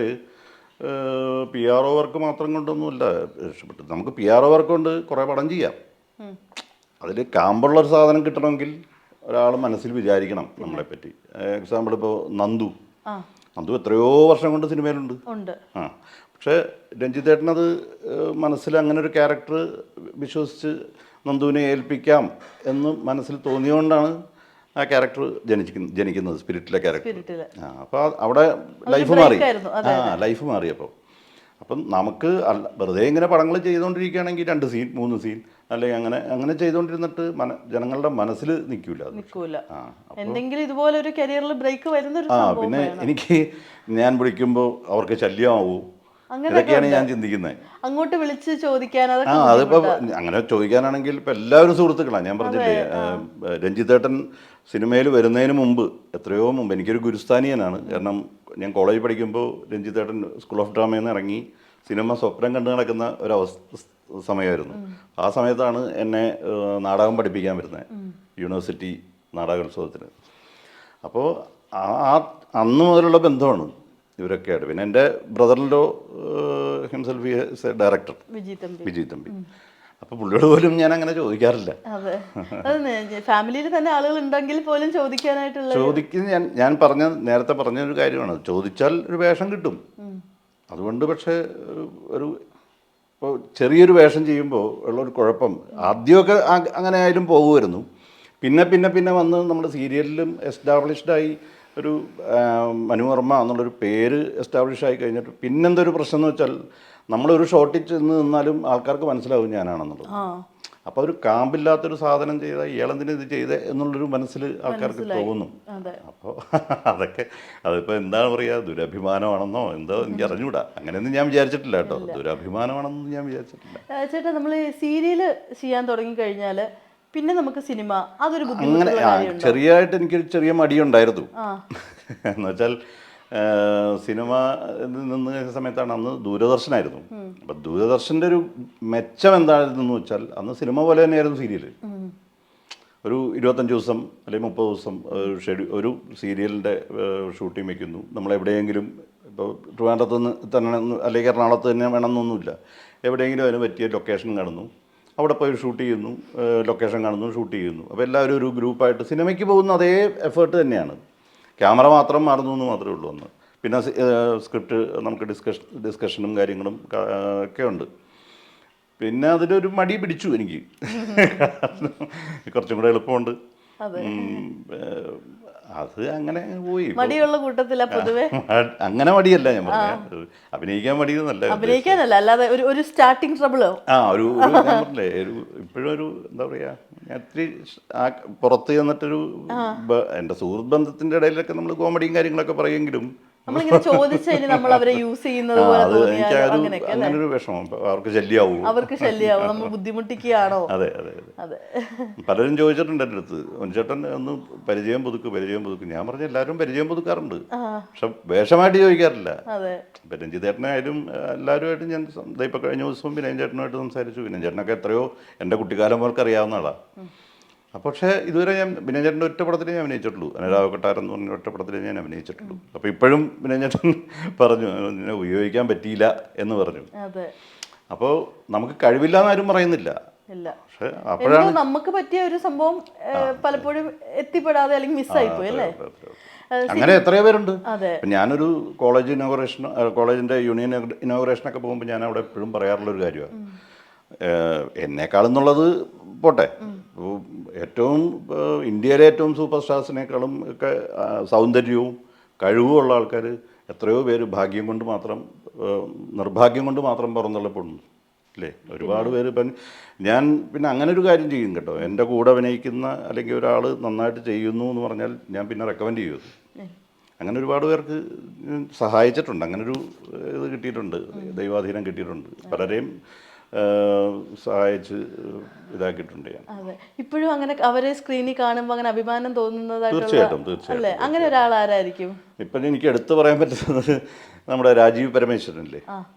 PRO വർക്ക് മാത്രം കൊണ്ടൊന്നുമില്ല ഇഷ്ടപ്പെട്ടത്. നമുക്ക് PRO വർക്ക് കൊണ്ട് കുറേ പടം ചെയ്യാം. അതിൽ കാമ്പുള്ളൊരു സാധനം കിട്ടണമെങ്കിൽ ഒരാൾ മനസ്സിൽ വിചാരിക്കണം നമ്മളെപ്പറ്റി. എക്സാമ്പിൾ ഇപ്പോൾ നന്ദു എത്രയോ വർഷം കൊണ്ട് സിനിമയിലുണ്ട്. പക്ഷേ രഞ്ജിത്തേട്ടനത് മനസ്സിൽ അങ്ങനെ ഒരു ക്യാരക്ടർ വിശ്വസിച്ച് നന്ദുവിനെ ഏൽപ്പിക്കാം എന്ന് മനസ്സിൽ തോന്നിയുകൊണ്ടാണ് ആ ക്യാരക്ടർ ജനിക്കുന്നത്, സ്പിരിറ്റിലെ ക്യാരക്ടർ. അപ്പോൾ അവിടെ ലൈഫ് മാറി. അപ്പം നമുക്ക് വെറുതെ ഇങ്ങനെ പടങ്ങൾ ചെയ്തുകൊണ്ടിരിക്കുകയാണെങ്കിൽ 2 സീൻ 3 സീൻ അല്ലെങ്കിൽ അങ്ങനെ ചെയ്തുകൊണ്ടിരുന്നിട്ട് ജനങ്ങളുടെ മനസ്സിൽ നിൽക്കൂല. എന്തെങ്കിലും ഇതുപോലെ ഒരു കരിയറിൽ ബ്രേക്ക് വരുന്നൊരു പിന്നെ ഞാൻ വിളിക്കുമ്പോൾ അവർക്ക് ശല്യമാവൂ, ഇതൊക്കെയാണ് ഞാൻ ചിന്തിക്കുന്നത്. അങ്ങോട്ട് വിളിച്ച് ചോദിക്കാൻ അതിപ്പോൾ അങ്ങനെ ചോദിക്കാനാണെങ്കിൽ ഇപ്പം എല്ലാവരും സുഹൃത്തുക്കളാണ്. ഞാൻ പറഞ്ഞില്ലേ, രഞ്ജിത്തേട്ടൻ സിനിമയിൽ വരുന്നതിന് മുമ്പ്, എത്രയോ മുമ്പ്, എനിക്കൊരു ഗുരുസ്ഥാനീയനാണ്. കാരണം ഞാൻ കോളേജിൽ പഠിക്കുമ്പോൾ രഞ്ജിത്തേട്ടൻ സ്കൂൾ ഓഫ് ഡ്രാമയിൽ നിന്ന് ഇറങ്ങി സിനിമ സ്വപ്നം കണ്ടു നടക്കുന്ന സമയമായിരുന്നു. ആ സമയത്താണ് എന്നെ നാടകം പഠിപ്പിക്കാൻ വരുന്നത്, യൂണിവേഴ്സിറ്റി നാടകോത്സവത്തിന്. അപ്പോൾ അന്ന് മുതലുള്ള ബന്ധമാണ് ഇവരൊക്കെയായിട്ട്. പിന്നെ എൻ്റെ ബ്രദറിൻ്റെ ഹിംസെൽഫ് ഡയറക്ടർ വിജി തമ്പി. അപ്പോൾ പുള്ളിയോട് പോലും ഞാൻ അങ്ങനെ ചോദിക്കാറില്ല. അതെ, അത് ഫാമിലിയിൽ തന്നെ ആളുകൾ ഉണ്ടെങ്കിൽ പോലും ചോദിക്കാനായിട്ടുള്ള ചോദിക്കുന്ന ഞാൻ നേരത്തെ പറഞ്ഞൊരു കാര്യമാണ്, ചോദിച്ചാൽ ഒരു വേഷം കിട്ടും. അതുകൊണ്ട് പക്ഷേ ഒരു ഇപ്പോൾ ചെറിയൊരു വേഷം ചെയ്യുമ്പോൾ ഉള്ളൊരു കുഴപ്പം, ആദ്യമൊക്കെ അങ്ങനെ ആയാലും പോകുമായിരുന്നു. പിന്നെ വന്ന് നമ്മൾ സീരിയലിലും എസ്റ്റാബ്ലിഷ്ഡായി ഒരു മനുവർമ്മ എന്നുള്ളൊരു പേര് എസ്റ്റാബ്ലിഷ് ആയി കഴിഞ്ഞിട്ട് പിന്നെന്തൊരു പ്രശ്നം എന്ന് വെച്ചാൽ നമ്മളൊരു ഷോട്ടിൽ ചെന്ന് നിന്നാലും ആൾക്കാർക്ക് മനസ്സിലാവും ഞാനാണെന്നുള്ളത്. അപ്പോൾ ഒരു കാമ്പില്ലാത്തൊരു സാധനം ചെയ്താൽ ഇയാളെന്തിനും ഇത് ചെയ്തേ എന്നുള്ളൊരു മനസ്സിൽ ആൾക്കാർക്ക് തോന്നും. അപ്പോൾ അതൊക്കെ അതിപ്പോൾ എന്താണ് പറയുക, ദുരഭിമാനമാണെന്നോ എന്തോ എനിക്ക് അറിഞ്ഞൂടാ. അങ്ങനെയൊന്നും ഞാൻ വിചാരിച്ചിട്ടില്ല കേട്ടോ, ദുരഭിമാനമാണെന്നൊന്നും ഞാൻ വിചാരിച്ചിട്ടില്ല. ചേട്ടാ, നമ്മൾ സീരിയല് ചെയ്യാൻ തുടങ്ങിക്കഴിഞ്ഞാൽ പിന്നെ നമുക്ക് സിനിമ അതൊരു അങ്ങനെ ചെറിയതായിട്ട് എനിക്കൊരു ചെറിയ മടിയുണ്ടായിരുന്നു. എന്നുവെച്ചാൽ സിനിമ നിന്ന് കഴിഞ്ഞ സമയത്താണ്, അന്ന് ദൂരദർശനായിരുന്നു. അപ്പം ദൂരദർശൻ്റെ ഒരു മെച്ചം എന്തായിരുന്നു വെച്ചാൽ അന്ന് സിനിമ പോലെ തന്നെയായിരുന്നു സീരിയൽ. ഒരു 25 ദിവസം അല്ലെങ്കിൽ 30 ദിവസം ഒരു സീരിയലിൻ്റെ ഷൂട്ടിംഗ് വയ്ക്കുന്നു. നമ്മളെവിടെയെങ്കിലും ഇപ്പോൾ ട്രിവാൻഡ്രത്ത് നിന്ന് തന്നെ അല്ലെങ്കിൽ എറണാകുളത്ത് തന്നെ വേണമെന്നൊന്നുമില്ല, എവിടെയെങ്കിലും അതിന് പറ്റിയ ലൊക്കേഷൻ കാണുന്നു, അവിടെ പോയി ഷൂട്ട് ചെയ്യുന്നു, ലൊക്കേഷൻ കാണുന്നു, ഷൂട്ട് ചെയ്യുന്നു. അപ്പോൾ എല്ലാവരും ഒരു ഗ്രൂപ്പായിട്ട് സിനിമയ്ക്ക് പോകുന്ന അതേ എഫേർട്ട് തന്നെയാണ്, ക്യാമറ മാത്രം മാറുന്നു എന്ന് മാത്രമേ ഉള്ളൂ അന്ന്. പിന്നെ സ്ക്രിപ്റ്റ് നമുക്ക് ഡിസ്കഷനും കാര്യങ്ങളും ഒക്കെ ഉണ്ട്. പിന്നെ അതിലൊരു മടി പിടിച്ചു എനിക്ക്, കുറച്ചും കൂടെ എളുപ്പമുണ്ട്. അത് അങ്ങനെ പോയി. മടിയുള്ള കൂട്ടത്തില പൊതുവെ. അങ്ങനെ മടിയല്ല ഞാൻ പറഞ്ഞത്, അഭിനയിക്കാൻ മടിയെന്നല്ല, അഭിനയിക്കാനല്ല, അല്ലാതെ ഒരു സ്റ്റാർട്ടിങ് ട്രബിളോ ഒരു ഞാൻ പറഞ്ഞില്ലേ, ഇപ്പോഴും ഒരു എന്താ പറയാ, ഞാൻ ഇത്തിരി പുറത്ത് ചെന്നിട്ടൊരു എൻ്റെ സുഹൃത്ത് ബന്ധത്തിൻ്റെ ഇടയിലൊക്കെ നമ്മൾ കോമഡിയും കാര്യങ്ങളൊക്കെ പറയുമെങ്കിലും നമ്മളിങ്ങനെ ചോദിച്ചതിന് നമ്മൾ അവരെ യൂസ് ചെയ്യുന്നത് പോലെ അങ്ങനൊരു വിഷമം, അവർക്ക് ശല്യാവും, നമ്മൾ ബുദ്ധിമുട്ടിക്കുകയാണോ. അതെ അതെ അതെ. പലരും ചോദിച്ചിട്ടുണ്ട് എൻ്റെ അടുത്ത്, ചേട്ടൻ ഒന്ന് പരിചയം പുതുക്കും. ഞാൻ പറഞ്ഞ എല്ലാവരും പരിചയം പുതുക്കാറുണ്ട്, പക്ഷെ വേഷമായിട്ട് ചോദിക്കാറില്ല. ഇപ്പം രഞ്ജിത്തേട്ടനായാലും എല്ലാവരുമായിട്ടും ഞാൻ ഇപ്പം കഴിഞ്ഞ ദിവസവും വിനയൻ ചേട്ടനുമായിട്ട് സംസാരിച്ചു. വിനയൻ ചേട്ടനൊക്കെ എത്രയോ എൻ്റെ കുട്ടിക്കാലം പോലൊക്കെ അറിയാവുന്ന ആളാണ്. പക്ഷേ ഇതുവരെ ഞാൻ വിനയൻ ചേട്ടൻ്റെ ഒറ്റപ്പടത്തിലേ ഞാൻ അഭിനയിച്ചിട്ടുള്ളൂ, അനുരാഗക്കൊട്ടാരം എന്ന് പറഞ്ഞ ഒറ്റപ്പടത്തിലേ ഞാൻ അഭിനയിച്ചിട്ടുള്ളൂ. അപ്പോൾ ഇപ്പോഴും വിനയൻ ചേട്ടൻ പറഞ്ഞു നിന്നെ ഉപയോഗിക്കാൻ പറ്റിയില്ല എന്ന് പറഞ്ഞു. അപ്പോൾ നമുക്ക് കഴിവില്ല എന്നാരും പറയുന്നില്ല, പക്ഷെ അപ്പോഴാണ് നമുക്ക് പറ്റിയ ഒരു സംഭവം പലപ്പോഴും എത്തിപ്പെടാതെ അല്ലെങ്കിൽ മിസ്സായി പോയി അല്ലേ. അങ്ങനെ എത്രയോ പേരുണ്ട്. ഞാനൊരു കോളേജിൻ്റെ യൂണിയൻ ഇനോഗ്രേഷനൊക്കെ പോകുമ്പോൾ ഞാൻ അവിടെ എപ്പോഴും പറയാറുള്ളൊരു കാര്യമാണ്, എന്നെക്കാളെന്നുള്ളത് പോട്ടെ, ഏറ്റവും ഇന്ത്യയിലെ ഏറ്റവും സൂപ്പർ സ്റ്റാർസിനേക്കാളും ഒക്കെ സൗന്ദര്യവും കഴിവുമുള്ള ആൾക്കാർ എത്രയോ പേര് നിർഭാഗ്യം കൊണ്ട് മാത്രം പുറന്തള്ളപ്പെടുന്നു അല്ലേ. ഒരുപാട് പേര് ഇപ്പം ഞാൻ പിന്നെ അങ്ങനെ ഒരു കാര്യം ചെയ്യും കേട്ടോ, എൻ്റെ കൂടെ അഭിനയിക്കുന്ന അല്ലെങ്കിൽ ഒരാൾ നന്നായിട്ട് ചെയ്യുന്നു എന്ന് പറഞ്ഞാൽ ഞാൻ പിന്നെ റെക്കമെൻഡ് ചെയ്യും. അങ്ങനെ ഒരുപാട് പേർക്ക് സഹായിച്ചിട്ടുണ്ട്, അങ്ങനൊരു ഇത് കിട്ടിയിട്ടുണ്ട്, ദൈവാധീനം കിട്ടിയിട്ടുണ്ട്, പലരെയും സഹായിച്ച് ഇതാക്കിയിട്ടുണ്ട് ഞാൻ. അതെ, ഇപ്പോഴും അങ്ങനെ അവരെ സ്ക്രീനിൽ കാണുമ്പോൾ അങ്ങനെ അഭിമാനം തീർച്ചയായിട്ടും. അങ്ങനെ ഒരാൾ ആരായിരിക്കും? ഇപ്പം എനിക്ക് എടുത്തു പറയാൻ പറ്റുന്നത് നമ്മുടെ രാജീവ് പരമേശ്വരനല്ലേ,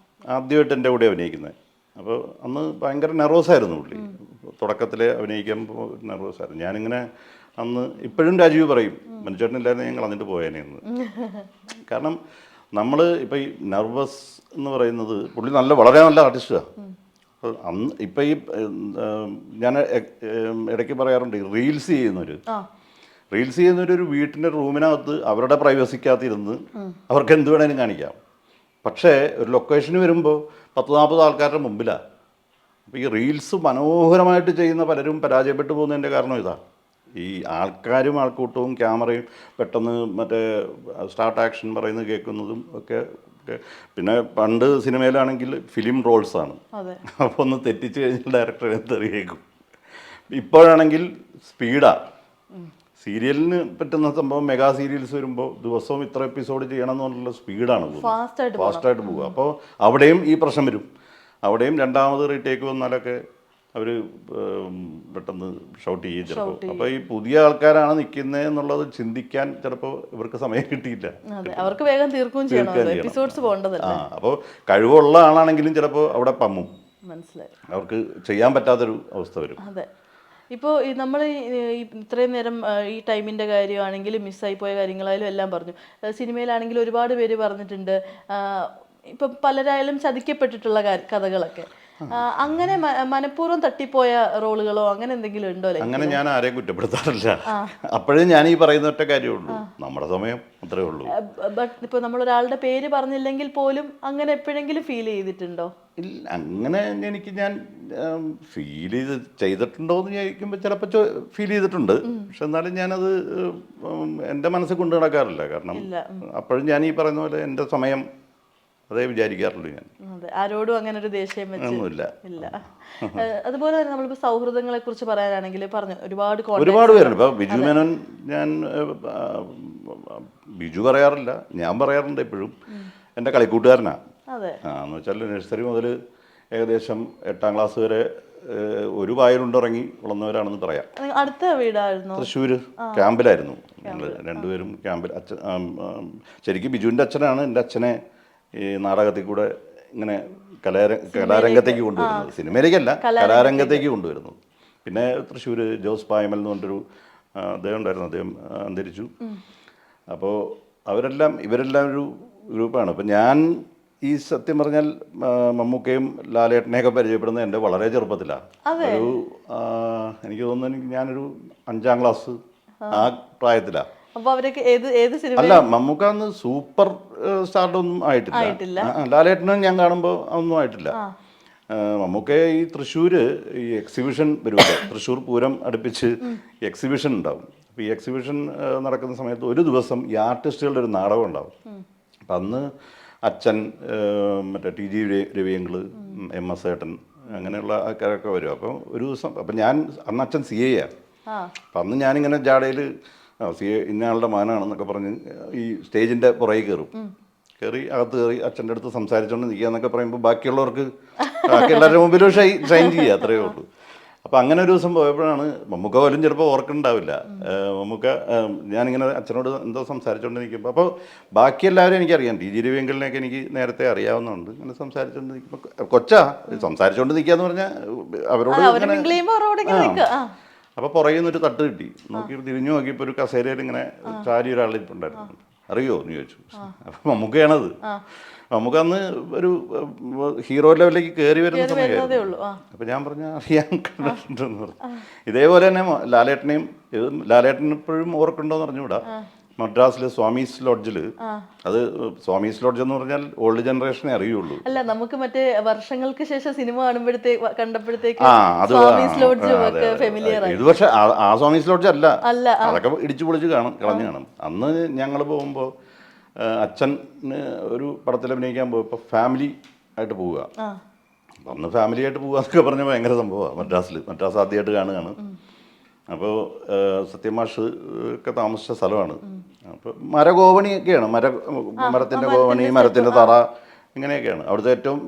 ആദ്യമായിട്ട് എൻ്റെ കൂടെ അഭിനയിക്കുന്നത്. അപ്പോൾ അന്ന് ഭയങ്കര നെർവസായിരുന്നു പുള്ളി, തുടക്കത്തിൽ അഭിനയിക്കുമ്പോൾ നെർവസായിരുന്നു. ഞാനിങ്ങനെ അന്ന് ഇപ്പോഴും രാജീവ് പറയും മനുചേട്ടനില്ലായിരുന്നു ഞാൻ കളഞ്ഞിട്ട് പോയേനെന്ന്. കാരണം നമ്മൾ ഇപ്പം ഈ നെർവസ് എന്ന് പറയുന്നത്, പുള്ളി വളരെ നല്ല ആർട്ടിസ്റ്റാണ്. അന്ന് ഇപ്പം ഈ ഞാൻ ഇടയ്ക്ക് പറയാറുണ്ട്, റീൽസ് ചെയ്യുന്നൊരു വീട്ടിൻ്റെ റൂമിനകത്ത് അവരുടെ പ്രൈവസിക്കകത്തിരുന്ന് അവർക്ക് എന്ത് വേണേലും കാണിക്കാം. പക്ഷേ ഒരു ലൊക്കേഷന് വരുമ്പോൾ 10-40 ആൾക്കാരുടെ മുമ്പിലാണ്. അപ്പോൾ ഈ റീൽസ് മനോഹരമായിട്ട് ചെയ്യുന്ന പലരും പരാജയപ്പെട്ടു പോകുന്നതിൻ്റെ കാരണം ഇതാണ്. ഈ ആൾക്കാരും ആൾക്കൂട്ടവും ക്യാമറയും പെട്ടെന്ന് മറ്റേ സ്റ്റാർട്ട് ആക്ഷൻ പറയുന്നത് കേൾക്കുന്നതും ഒക്കെ. പിന്നെ പണ്ട് സിനിമയിലാണെങ്കിൽ ഫിലിം റോൾസാണ്, അപ്പോൾ ഒന്ന് തെറ്റിച്ച് കഴിഞ്ഞാൽ ഡയറക്ടറെ തെറി കേൾക്കും. ഇപ്പോഴാണെങ്കിൽ സ്പീഡാണ്. സീരിയലിന് പറ്റുന്ന സംഭവം മെഗാ സീരിയൽസ് വരുമ്പോൾ ദിവസവും ഇത്ര എപ്പിസോഡ് ചെയ്യണം എന്നുള്ള സ്പീഡാണ്, ഫാസ്റ്റായിട്ട് പോകുക. അപ്പോൾ അവിടെയും ഈ പ്രശ്നം വരും, അവിടെയും രണ്ടാമത് റീടേക്ക് വന്നാലൊക്കെ അവർ പെട്ടെന്ന് ഷൗട്ട് ചെയ്യും ചിലപ്പോൾ. അപ്പോൾ ഈ പുതിയ ആൾക്കാരാണ് നിൽക്കുന്നത് എന്നുള്ളത് ചിന്തിക്കാൻ ചിലപ്പോൾ ഇവർക്ക് സമയം കിട്ടിയില്ല, അവർക്ക് വേഗം തീർക്കുകയും ചെയ്യണം, എപ്പിസോഡ്സ് പോകേണ്ടതല്ലേ. അപ്പോൾ കഴിവുള്ള ആളാണെങ്കിലും ചിലപ്പോൾ അവിടെ പമ്മും, മനസ്സിലായി, അവർക്ക് ചെയ്യാൻ പറ്റാത്തൊരു അവസ്ഥ വരും. അതെ, ഇപ്പോൾ നമ്മൾ ഇത്രയും നേരം ഈ ടൈമിൻ്റെ കാര്യമാണെങ്കിലും മിസ്സായി പോയ കാര്യങ്ങളായാലും എല്ലാം പറഞ്ഞു. സിനിമയിലാണെങ്കിൽ ഒരുപാട് പേര് പറഞ്ഞിട്ടുണ്ട്, ഇപ്പം പലരായാലും ചതിക്കപ്പെട്ടിട്ടുള്ള കഥകളൊക്കെ. അങ്ങനെ മനഃപൂർവ്വം തട്ടിപ്പോയ റോളുകളോ അങ്ങനെ എന്തെങ്കിലും ഉണ്ടോ? അങ്ങനെ ഞാൻ ആരെയും കുറ്റപ്പെടുത്താറില്ല. അപ്പോഴും ഞാൻ ഈ പറയുന്ന ഒറ്റ കാര്യമുള്ളൂ, നമ്മുടെ സമയം അത്രേ ഉള്ളൂ. ബട്ട് ഇപ്പൊ നമ്മൾ ഒരാളുടെ പേര് പറഞ്ഞില്ലെങ്കിൽ പോലും അങ്ങനെ എപ്പോഴെങ്കിലും ഫീൽ ചെയ്തിട്ടുണ്ടോ? ഇല്ല, അങ്ങനെ ഞാൻ ഫീൽ ചെയ്തിട്ടുണ്ടോ എന്ന് ചോദിക്കുമ്പോൾ ചിലപ്പോൾ ഫീൽ ചെയ്തിട്ടുണ്ട്. പക്ഷെ എന്നാലും ഞാനത് എൻ്റെ മനസ്സിൽ കൊണ്ടു നടക്കാറില്ല. കാരണം അപ്പോഴും ഞാൻ ഈ പറയുന്ന പോലെ എൻ്റെ സമയം അതേ വിചാരിക്കാറുള്ളൂ ഞാൻ. ആരോടും അങ്ങനെ ഒരു ദേഷ്യം ഒന്നുമില്ല. ഇല്ല. അതുപോലെ തന്നെ നമ്മളിപ്പോൾ സൗഹൃദങ്ങളെ കുറിച്ച് പറയാനാണെങ്കിൽ പറഞ്ഞു ഒരുപാട് പേരുണ്ട്. ഇപ്പോൾ ബിജു മേനോൻ, ഞാൻ ബിജു പറയാറില്ല, ഞാൻ പറയാറുണ്ട് എപ്പോഴും. എൻ്റെ കളിക്കൂട്ടുകാരനാണ്. എന്ന് വെച്ചാൽ നഴ്സറി മുതൽ ഏകദേശം 8ാം ക്ലാസ് വരെ ഒരു വായിലുണ്ടിറങ്ങി വളർന്നവരാണെന്ന് പറയാം. അടുത്ത വീടായിരുന്നു, തൃശ്ശൂർ ക്യാമ്പിലായിരുന്നു ഞങ്ങൾ രണ്ടുപേരും. ക്യാമ്പിൽ ശരിക്കും ബിജുവിൻ്റെ അച്ഛനാണ് എൻ്റെ അച്ഛനെ ഈ നാടകത്തിൽ കൂടെ ഇങ്ങനെ കലാരംഗത്തേക്ക് കൊണ്ടുവരുന്നത്. സിനിമയിലേക്കല്ല, കലാരംഗത്തേക്ക് കൊണ്ടുവരുന്നത്. പിന്നെ തൃശ്ശൂർ ജോസ് പായമൽ എന്ന് പറഞ്ഞൊരു അദ്ദേഹം ഉണ്ടായിരുന്നു, അദ്ദേഹം അന്തരിച്ചു. അപ്പോൾ ഇവരെല്ലാം ഒരു ഗ്രൂപ്പാണ്. അപ്പം ഞാൻ ഈ സത്യം പറഞ്ഞാൽ മമ്മൂക്കയും ലാലേട്ടനെയൊക്കെ പരിചയപ്പെടുന്നത് എൻ്റെ വളരെ ചെറുപ്പത്തിലാണ്. ഒരു എനിക്ക് തോന്നുന്നു ഞാനൊരു 5ാം ക്ലാസ് ആ പ്രായത്തിലാണ്. അല്ല, മമ്മൂക്ക അന്ന് സൂപ്പർ സ്റ്റാർഡൊന്നും ആയിട്ടില്ല. ലാലേട്ടനും ഞാൻ കാണുമ്പോൾ ഒന്നും ആയിട്ടില്ല. മമ്മൂക്ക ഈ തൃശ്ശൂര് ഈ എക്സിബിഷൻ വരുമല്ലോ, തൃശ്ശൂർ പൂരം അടുപ്പിച്ച് എക്സിബിഷൻ ഉണ്ടാവും. അപ്പോൾ ഈ എക്സിബിഷൻ നടക്കുന്ന സമയത്ത് ഒരു ദിവസം ഈ ആർട്ടിസ്റ്റുകളുടെ ഒരു നാടകം ഉണ്ടാവും. അപ്പം അന്ന് അച്ഛൻ, മറ്റേ ടി ജി രവിയങ്കിൾ, MS ഏട്ടൻ, അങ്ങനെയുള്ള ആൾക്കാരൊക്കെ വരും. അപ്പോൾ ഒരു ദിവസം അപ്പം ഞാൻ അന്ന് അച്ഛൻ CA ആണ്. അപ്പം അന്ന് ഞാനിങ്ങനെ ജാടയിൽ CA ഇന്നയാളുടെ മകനാണെന്നൊക്കെ പറഞ്ഞ് ഈ സ്റ്റേജിൻ്റെ പുറകെ കയറി അകത്ത് കയറി അച്ഛൻ്റെ അടുത്ത് സംസാരിച്ചുകൊണ്ട് നിൽക്കുക എന്നൊക്കെ പറയുമ്പോൾ ബാക്കി എല്ലാവരുടെ മുമ്പിലും ഷൈൻ ചെയ്യുക, അത്രയേ ഉള്ളൂ. അപ്പം അങ്ങനെ ഒരു ദിവസം പോയപ്പോഴാണ്, മമ്മൂക്ക പോലും ചിലപ്പോൾ ഓർക്കുന്നുണ്ടാവില്ല, മമ്മൂക്ക ഞാനിങ്ങനെ അച്ഛനോട് എന്തോ സംസാരിച്ചുകൊണ്ട് നിൽക്കുമ്പോൾ, അപ്പോൾ ബാക്കി എല്ലാവരും എനിക്കറിയാം. ടി ജി രവിയങ്കലിനെയൊക്കെ എനിക്ക് നേരത്തെ അറിയാവുന്നതുകൊണ്ട് ഇങ്ങനെ സംസാരിച്ചുകൊണ്ട് നിൽക്കുമ്പോൾ സംസാരിച്ചുകൊണ്ട് നിൽക്കുക എന്ന് പറഞ്ഞാൽ അവരോട് അപ്പോൾ പുറകിൽ നിന്നൊരു തട്ട് കിട്ടി. തിരിഞ്ഞു നോക്കിയപ്പോൾ ഒരു കസേരയിൽ ഇങ്ങനെ ചാരി ഒരാളിരിപ്പുണ്ടായിരുന്നു. അറിയോ എന്ന് ചോദിച്ചു. അപ്പം മമ്മൂക്കയാണത്. നമുക്ക് അന്ന് ഒരു ഹീറോ ലെവലിലേക്ക് കയറി വരുന്ന സമയമായിരുന്നു. അപ്പം ഞാൻ പറഞ്ഞ അറിയാൻ കണ്ടിട്ടുണ്ടെന്ന് പറഞ്ഞു. ഇതേപോലെ തന്നെ ലാലേട്ടൻ ഇപ്പോഴും ഓർക്കുണ്ടോയെന്ന് പറഞ്ഞുകൂടാ, മദ്രാസിലെ സ്വാമീസ് ലോഡ്ജിൽ, അത് സ്വാമീസ് ലോഡ്ജ് എന്ന് പറഞ്ഞാൽ ഓൾഡ് ജനറേഷനെ അറിയുള്ളൂ. അല്ല, നമുക്ക് മറ്റേ വർഷങ്ങൾക്ക് ശേഷം സിനിമ കണ്ടപ്പോഴത്തേക്ക് ഇത് പക്ഷെ ആ സ്വാമീസ് ലോഡ്ജ് അല്ല, അതൊക്കെ ഇടിച്ചു പൊളിച്ച് കളഞ്ഞു കാണും. അന്ന് ഞങ്ങൾ പോകുമ്പോൾ അച്ഛന് ഒരു പടത്തിൽ അഭിനയിക്കാൻ പോയപ്പോൾ ഫാമിലി ആയിട്ട് പോവുക. അപ്പം അന്ന് ഫാമിലി ആയിട്ട് പോകുക എന്നൊക്കെ പറഞ്ഞാൽ ഭയങ്കര സംഭവമാണ്. മദ്രാസ് ആദ്യമായിട്ട് കാണുകയാണ്. അപ്പോൾ സത്യമാഷ് ഒക്കെ താമസിച്ച സ്ഥലമാണ്. അപ്പോൾ മരഗോവണിയൊക്കെയാണ്, മരത്തിൻ്റെ ഗോവണി, മരത്തിൻ്റെ തറ, ഇങ്ങനെയൊക്കെയാണ് അവിടുത്തെ ഏറ്റവും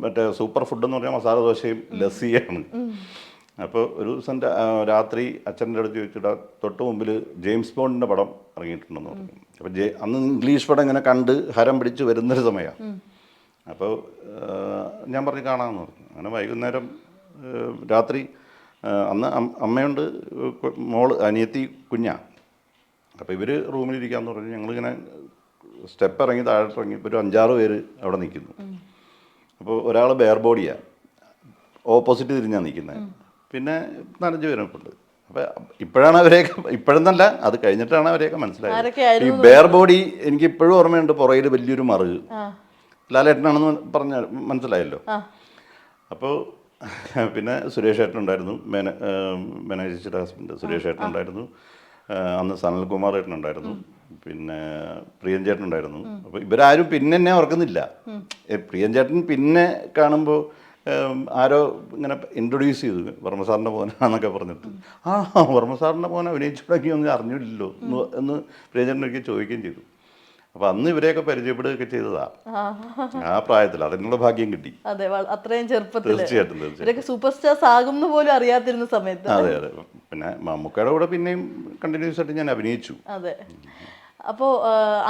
മറ്റേ സൂപ്പർ ഫുഡ് എന്ന് പറഞ്ഞാൽ മസാല ദോശയും ലസ്സിയാണ്. അപ്പോൾ ഒരു ദിവസം രാത്രി അച്ഛൻ്റെ അടുത്ത് ചോദിച്ചിട്ട് തൊട്ട് മുമ്പിൽ ജെയിംസ് ബോണ്ടിൻ്റെ പടം ഇറങ്ങിയിട്ടുണ്ടെന്ന് പറഞ്ഞു. അപ്പോൾ അന്ന് ഇംഗ്ലീഷ് പടം ഇങ്ങനെ കണ്ട് ഹരം പിടിച്ച് വരുന്നൊരു സമയമാണ്. അപ്പോൾ ഞാൻ പറഞ്ഞു കാണാമെന്ന് പറഞ്ഞു. അങ്ങനെ വൈകുന്നേരം രാത്രി അന്ന് അമ്മയുണ്ട്, അനിയത്തി കുഞ്ഞാ. അപ്പോൾ ഇവർ റൂമിലിരിക്കാമെന്ന് പറഞ്ഞു. ഞങ്ങളിങ്ങനെ സ്റ്റെപ്പ് ഇറങ്ങി താഴോട്ടിറങ്ങി ഇപ്പോൾ ഒരു 5-6 പേര് അവിടെ നിൽക്കുന്നു. അപ്പോൾ ഒരാൾ ബെയർ ബോഡിയാണ്, ഓപ്പോസിറ്റ് തിരിഞ്ഞാണ് നിൽക്കുന്നത്. പിന്നെ 4-5 പേരും ഇപ്പോൾ ഉണ്ട്. അപ്പോൾ ഇപ്പോഴാണ് അവരെയൊക്കെ, ഇപ്പോഴെന്നല്ല അത് കഴിഞ്ഞിട്ടാണ് അവരെയൊക്കെ മനസ്സിലായത്. ഈ ബെയർ ബോഡി എനിക്ക് ഇപ്പോഴും ഓർമ്മയുണ്ട്. പുറയിൽ വലിയൊരു മറുക് ലാലേട്ടനാണെന്ന് പറഞ്ഞാൽ മനസ്സിലായല്ലോ. അപ്പോൾ പിന്നെ സുരേഷ് ഏട്ടനുണ്ടായിരുന്നു, മേനേജിയുടെ ഹസ്ബൻഡ് സുരേഷ് ഏട്ടനുണ്ടായിരുന്നു. അന്ന് സനൽകുമാർ ഏട്ടനുണ്ടായിരുന്നു, പിന്നെ പ്രിയൻ ചേട്ടനുണ്ടായിരുന്നു. അപ്പോൾ ഇവരാരും പിന്നെ എന്നെ ഓർക്കുന്നില്ല. പ്രിയൻ ചേട്ടൻ പിന്നെ കാണുമ്പോൾ ആരോ ഇങ്ങനെ ഇൻട്രൊഡ്യൂസ് ചെയ്തു, വർമ്മ സാറിൻ്റെ മോനാന്നൊക്കെ പറഞ്ഞിട്ട്. വർമ്മ സാറിൻ്റെ മോനെ അഭിനയിച്ചു തുടങ്ങിയൊന്നും അറിഞ്ഞില്ലല്ലോ എന്ന് പ്രിയൻ ചേട്ടൻ ഒരിക്കൽ ചോദിക്കുകയും ചെയ്തു. അപ്പൊ അന്ന് ഇവരെയൊക്കെ പരിചയപ്പെടുകയൊക്കെ ചെയ്തതാ ആ പ്രായത്തിൽ. അതിനുള്ള ഭാഗ്യം കിട്ടി. അതെ, അത്രയും ചെറുപ്പത്തിൽ തീർച്ചയായിട്ടും സൂപ്പർ സ്റ്റാർസ് ആകുന്ന പോലും അറിയാതിരുന്ന സമയത്ത്. അതെ. പിന്നെ മമ്മൂക്കയുടെ കൂടെ പിന്നെയും കണ്ടിന്യൂസ് ആയിട്ട് ഞാൻ അഭിനയിച്ചു. അതെ. അപ്പോൾ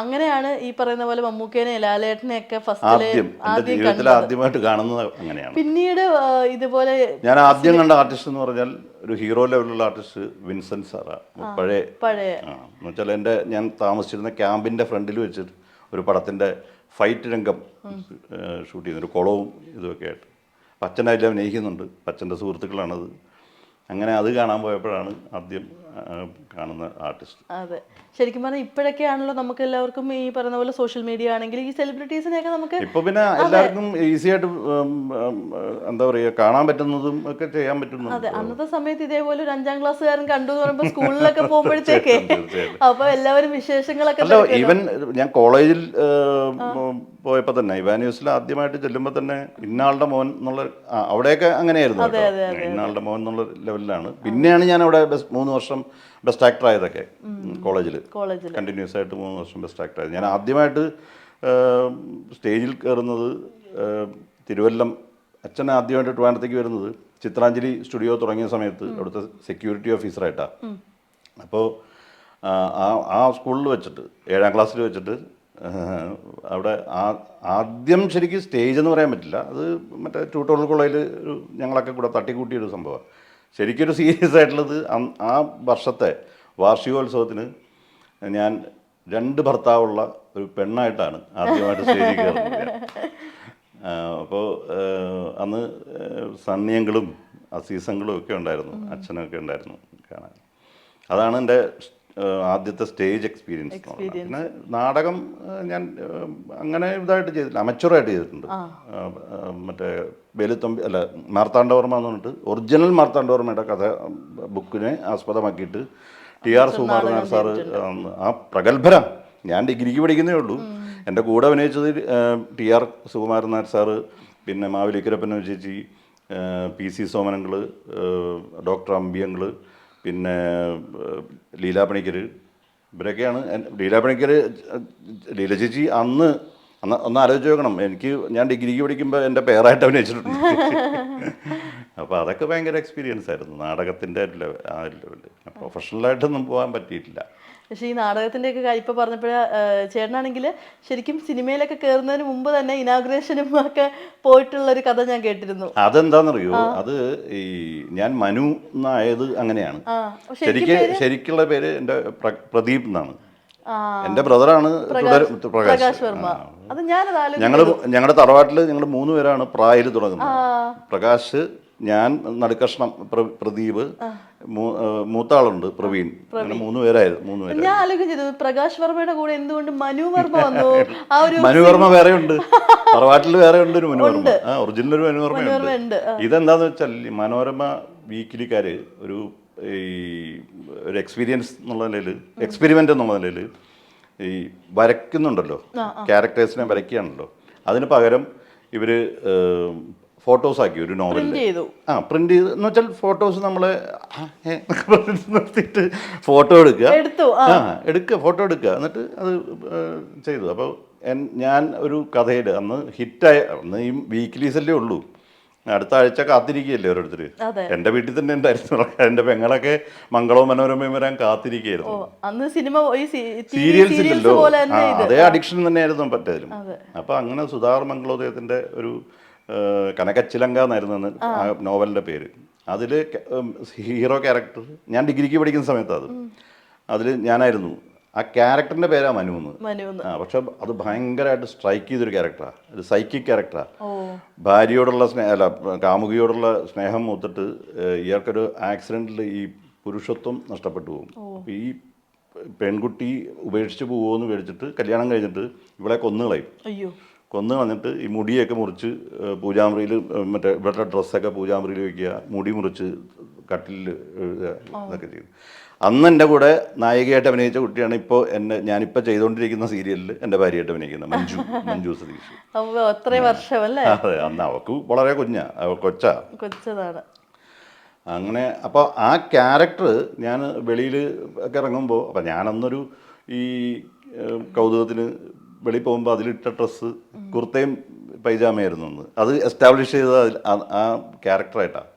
അങ്ങനെയാണ് ഈ പറയുന്ന പോലെ മമ്മൂക്കേനെ ലാലേട്ടനെയൊക്കെ ആദ്യമായിട്ട് കാണുന്നത് അങ്ങനെയാണ്. പിന്നീട് ഇതുപോലെ ഞാൻ ആദ്യം കണ്ട ആർട്ടിസ്റ്റ് എന്ന് പറഞ്ഞാൽ ഒരു ഹീറോ ലെവലുള്ള ആർട്ടിസ്റ്റ് വിൻസെന്റ് സാറാ. പഴയ എന്ന് വെച്ചാൽ ഞാൻ താമസിച്ചിരുന്ന ക്യാമ്പിന്റെ ഫ്രണ്ടിൽ വെച്ചിട്ട് ഒരു പടത്തിന്റെ ഫൈറ്റ് രംഗം ഷൂട്ട് ചെയ്യുന്ന ഒരു കുളവും ഇതൊക്കെ ആയിട്ട്. അച്ഛൻ അതിൽ അഭിനയിക്കുന്നുണ്ട്, അച്ഛൻ്റെ സുഹൃത്തുക്കളാണത്. അങ്ങനെ അത് കാണാൻ പോയപ്പോഴാണ് ആദ്യം കാണുന്ന ആർട്ടിസ്റ്റ്. അതെ, ശരിക്കും പറഞ്ഞാൽ ഇപ്പോഴൊക്കെ ആണല്ലോ നമുക്ക് എല്ലാവർക്കും ഈ പറയുന്ന പോലെ സോഷ്യൽ മീഡിയ ആണെങ്കിൽ ഈ സെലിബ്രിറ്റീസിനെയൊക്കെ നമുക്ക് ഇപ്പൊ പിന്നെ എല്ലാവർക്കും ഈസി ആയിട്ട് എന്താ പറയുക, കാണാൻ പറ്റുന്നതും ഒക്കെ ചെയ്യാൻ പറ്റുന്നു. അതെ, അന്നത്തെ സമയത്ത് ഇതേപോലെ ഒരു 5ാം ക്ലാസ്സുകാരൻ കണ്ടു എന്ന് പറയുമ്പോൾ സ്കൂളിലൊക്കെ പോകുമ്പോഴത്തേക്കേ അപ്പൊ എല്ലാവരും വിശേഷങ്ങളൊക്കെ അല്ല, ഈവൻ ഞാൻ കോളേജിൽ പോയപ്പോ തന്നെ ഇവാന്യൂസിൽ ആദ്യമായിട്ട് ചെല്ലുമ്പോൾ തന്നെ ഇന്നാളുടെ മോൻ എന്നുള്ള അവിടെയൊക്കെ അങ്ങനെയായിരുന്നു കേട്ടോ. ഇന്നാളുടെ മോൻ എന്നുള്ള ലെവലിലാണ്. പിന്നെയാണ് ഞാൻ അവിടെ 3 വർഷം ബെസ്റ്റ് ആക്ടർ ആയതൊക്കെ കോളേജിൽ കണ്ടിന്യൂസ് ആയിട്ട് 3 വർഷം ബെസ്റ്റ് ആക്ടർ ആയത്. ഞാൻ ആദ്യമായിട്ട് സ്റ്റേജിൽ കയറുന്നത് തിരുവല്ലം, അച്ഛൻ ആദ്യമായിട്ട് ട്രിവാൻഡ്രത്തേക്ക് വരുന്നത് ചിത്രാഞ്ജലി സ്റ്റുഡിയോ തുടങ്ങിയ സമയത്ത് അവിടുത്തെ സെക്യൂരിറ്റി ഓഫീസറായിട്ടാണ്. അപ്പോൾ ആ സ്കൂളിൽ വെച്ചിട്ട് 7ാം ക്ലാസ്സിൽ വെച്ചിട്ട് അവിടെ ആദ്യം ശരിക്കും സ്റ്റേജ് എന്ന് പറയാൻ പറ്റില്ല, അത് മറ്റേ ട്യൂട്ടോറിയൽ കോളേജിൽ ഒരു ഞങ്ങളൊക്കെ കൂടെ തട്ടിക്കൂട്ടിയൊരു സംഭവമാണ്. ശരിക്കൊരു സീരിയസ് ആയിട്ടുള്ളത് ആ വർഷത്തെ വാർഷികോത്സവത്തിന് ഞാൻ 2 ഭർത്താവുള്ള ഒരു പെണ്ണായിട്ടാണ് ആദ്യമായിട്ട് സ്റ്റേജിൽ കയറുന്നത്. അപ്പോൾ അന്ന് സണ്ണിയങ്ങളും അസീസങ്ങളും ഒക്കെ ഉണ്ടായിരുന്നു, അച്ഛനൊക്കെ ഉണ്ടായിരുന്നു കാണാൻ. അതാണ് എൻ്റെ ആദ്യത്തെ സ്റ്റേജ് എക്സ്പീരിയൻസ്. പിന്നെ നാടകം ഞാൻ അങ്ങനെ ഇതായിട്ട് ചെയ്തിട്ടില്ല, അമച്ചുറായിട്ട് ചെയ്തിട്ടുണ്ട്. മറ്റേ വേലുത്തമ്പി അല്ല മാർത്താണ്ഡവർമ്മ എന്ന് പറഞ്ഞിട്ട് ഒറിജിനൽ മാർത്താണ്ഡവർമ്മയുടെ കഥ ബുക്കിനെ ആസ്പദമാക്കിയിട്ട് TR സുകുമാരനാർ സാറ്, ആ പ്രഗത്ഭര, ഞാൻ ഡിഗ്രിക്ക് പഠിക്കുന്നേ ഉള്ളൂ, എൻ്റെ കൂടെ അഭിനയിച്ചത് TR സുകുമാരനാർ സാറ്, പിന്നെ മാവേലിക്കരപ്പൻ ചേച്ചി, PC സോമനങ്ങൾ, ഡോക്ടർ അമ്പിയങ്ങൾ, പിന്നെ ലീലാ പണിക്കർ, ഇവരൊക്കെയാണ്. ലീല ചേച്ചി ഒന്ന് ആലോചിച്ച് നോക്കണം, ഞാൻ ഡിഗ്രിക്ക് പഠിക്കുമ്പോൾ എൻ്റെ പേരായിട്ട് അഭിനയിച്ചിട്ടുണ്ട്. അപ്പോൾ അതൊക്കെ ഭയങ്കര എക്സ്പീരിയൻസ് ആയിരുന്നു നാടകത്തിൻ്റെ ആ ലെവലിൽ. പ്രൊഫഷണലായിട്ടൊന്നും പോകാൻ പറ്റിയിട്ടില്ല. പക്ഷേ ഈ നാടകത്തിൻ്റെയൊക്കെ കാര്യം ഇപ്പോൾ പറഞ്ഞപ്പോഴേ ചേട്ടനാണെങ്കിൽ ശരിക്കും സിനിമയിലൊക്കെ കയറുന്നതിന് മുമ്പ് തന്നെ ഇനാഗ്രേഷനും ഒക്കെ പോയിട്ടുള്ളൊരു കഥ ഞാൻ കേട്ടിരുന്നു. അതെന്താണെന്നറിയോ, അത് ഈ ഞാൻ മനു എന്നായത് അങ്ങനെയാണ്. ശരിക്കുള്ള പേര് എൻ്റെ പ്രദീപ് എന്നാണ്. എൻ്റെ ബ്രദറാണ് പ്രകാശ് വർമ്മ. ഞങ്ങളുടെ തറവാട്ടിൽ ഞങ്ങൾ 3 പേരാണ് പ്രായിൽ തുടങ്ങുന്നത്. പ്രകാശ്, ഞാൻ, നടുക്കഷ്ണം പ്രദീപ്, മൂത്താളുണ്ട് പ്രവീൺ. അങ്ങനെ 3 പേരായിരുന്നു. ഞാൻ ആലോചിച്ചത് പ്രകാശ് വർമ്മയുടെ കൂടെ എന്തുകൊണ്ട് മനു വർമ്മ വന്നു? മനു വർമ്മ വേറെ ഉണ്ട്, തറവാട്ടിൽ വേറെ ഉണ്ട് ഒരു മനു വർമ്മ, ഒറിജിനൽ ഒരു മനു വർമ്മ ഉണ്ട്. ഇതെന്താന്ന് വെച്ചാൽ മനോരമ വീക്കിലിക്കാര് ഒരു എക്സ്പീരിയൻസ് എന്നുള്ള നിലയിൽ, എക്സ്പെരിമെൻ്റ് എന്നുള്ള നിലയിൽ ഈ വരയ്ക്കുന്നുണ്ടല്ലോ, ക്യാരക്ടേഴ്സിനെ വരയ്ക്കുകയാണല്ലോ, അതിന് പകരം ഇവർ ഫോട്ടോസ് ആക്കി ഒരു നോവലിൽ പ്രിന്റ് ചെയ്ത് എന്ന് വെച്ചാൽ ഫോട്ടോസ് നമ്മളെ നിർത്തിയിട്ട് ഫോട്ടോ എടുക്കുക ഫോട്ടോ എടുക്കുക എന്നിട്ട് അത് ചെയ്തു. അപ്പോൾ ഞാൻ ഒരു കഥയിൽ അന്ന് ഹിറ്റായ, അന്ന് ഈ വീക്ക്ലീസല്ലേ ഉള്ളൂ, അടുത്ത ആഴ്ച കാത്തിരിക്കുകയല്ലേ ഓരോരുത്തർ. എൻ്റെ വീട്ടിൽ തന്നെ ഉണ്ടായിരുന്നു, എൻ്റെ പെങ്ങളൊക്കെ മംഗളവും മനോരമയും വരാൻ കാത്തിരിക്കുകയായിരുന്നു. സീരിയൽസ് ഇല്ലല്ലോ, അതേ അഡിക്ഷൻ തന്നെയായിരുന്നു പറ്റതിലും. അപ്പോൾ അങ്ങനെ സുധാർ മംഗളോദയത്തിൻ്റെ ഒരു കനകച്ചിലങ്ക എന്നായിരുന്നു ആ നോവലിൻ്റെ പേര്. അതിൽ ഹീറോ ക്യാരക്ടർ ഞാൻ ഡിഗ്രിക്ക് പഠിക്കുന്ന സമയത്ത് അതിൽ ഞാനായിരുന്നു. ആ ക്യാരക്ടറിൻ്റെ പേരാണ് മനു എന്ന്. പക്ഷെ അത് ഭയങ്കരമായിട്ട് സ്ട്രൈക്ക് ചെയ്തൊരു ക്യാരക്ടറാണ്, ഒരു സൈക്കിക് ക്യാരക്ടറാണ്. ഭാര്യയോടുള്ള കാമുകിയോടുള്ള സ്നേഹം മൂത്തിട്ട് ഇയാൾക്കൊരു ആക്സിഡൻറ്റിൽ ഈ പുരുഷത്വം നഷ്ടപ്പെട്ടു പോകും. അപ്പോൾ ഈ പെൺകുട്ടി ഉപേക്ഷിച്ച് പോകുമെന്ന് പേടിച്ചിട്ട് കല്യാണം കഴിഞ്ഞിട്ട് ഇവളെ കൊന്നു കളഞ്ഞിട്ട് ഈ മുടിയൊക്കെ മുറിച്ച് പൂജാമുറിയിൽ മറ്റേ ഇവിടുത്തെ ഡ്രസ്സൊക്കെ പൂജാമുറിയിൽ വയ്ക്കുക, മുടി മുറിച്ച് കട്ടിലിൽ എഴുതുക, ഇതൊക്കെ ചെയ്തു. അന്ന് എൻ്റെ കൂടെ നായികയായിട്ട് അഭിനയിച്ച കുട്ടിയാണ് ഞാനിപ്പോൾ ചെയ്തുകൊണ്ടിരിക്കുന്ന സീരിയലിൽ എൻ്റെ ഭാര്യയായിട്ട് അഭിനയിക്കുന്നത് മഞ്ജു സതീഷ്. അതെ, അന്ന് അവൾക്ക് വളരെ കൊച്ചതാണ്. അങ്ങനെ അപ്പോൾ ആ ക്യാരക്ടർ ഞാൻ വെളിയിൽ ഒക്കെ ഇറങ്ങുമ്പോൾ, അപ്പം ഞാനന്നൊരു ഈ കൗതുകത്തിന് വെളിയിൽ പോകുമ്പോൾ അതിലിട്ട ഡ്രസ്സ് കുർത്തയും പൈജാമയായിരുന്നു അന്ന്. അത് എസ്റ്റാബ്ലിഷ് ചെയ്തത് ആ ക്യാരക്ടറായിട്ടാണ്.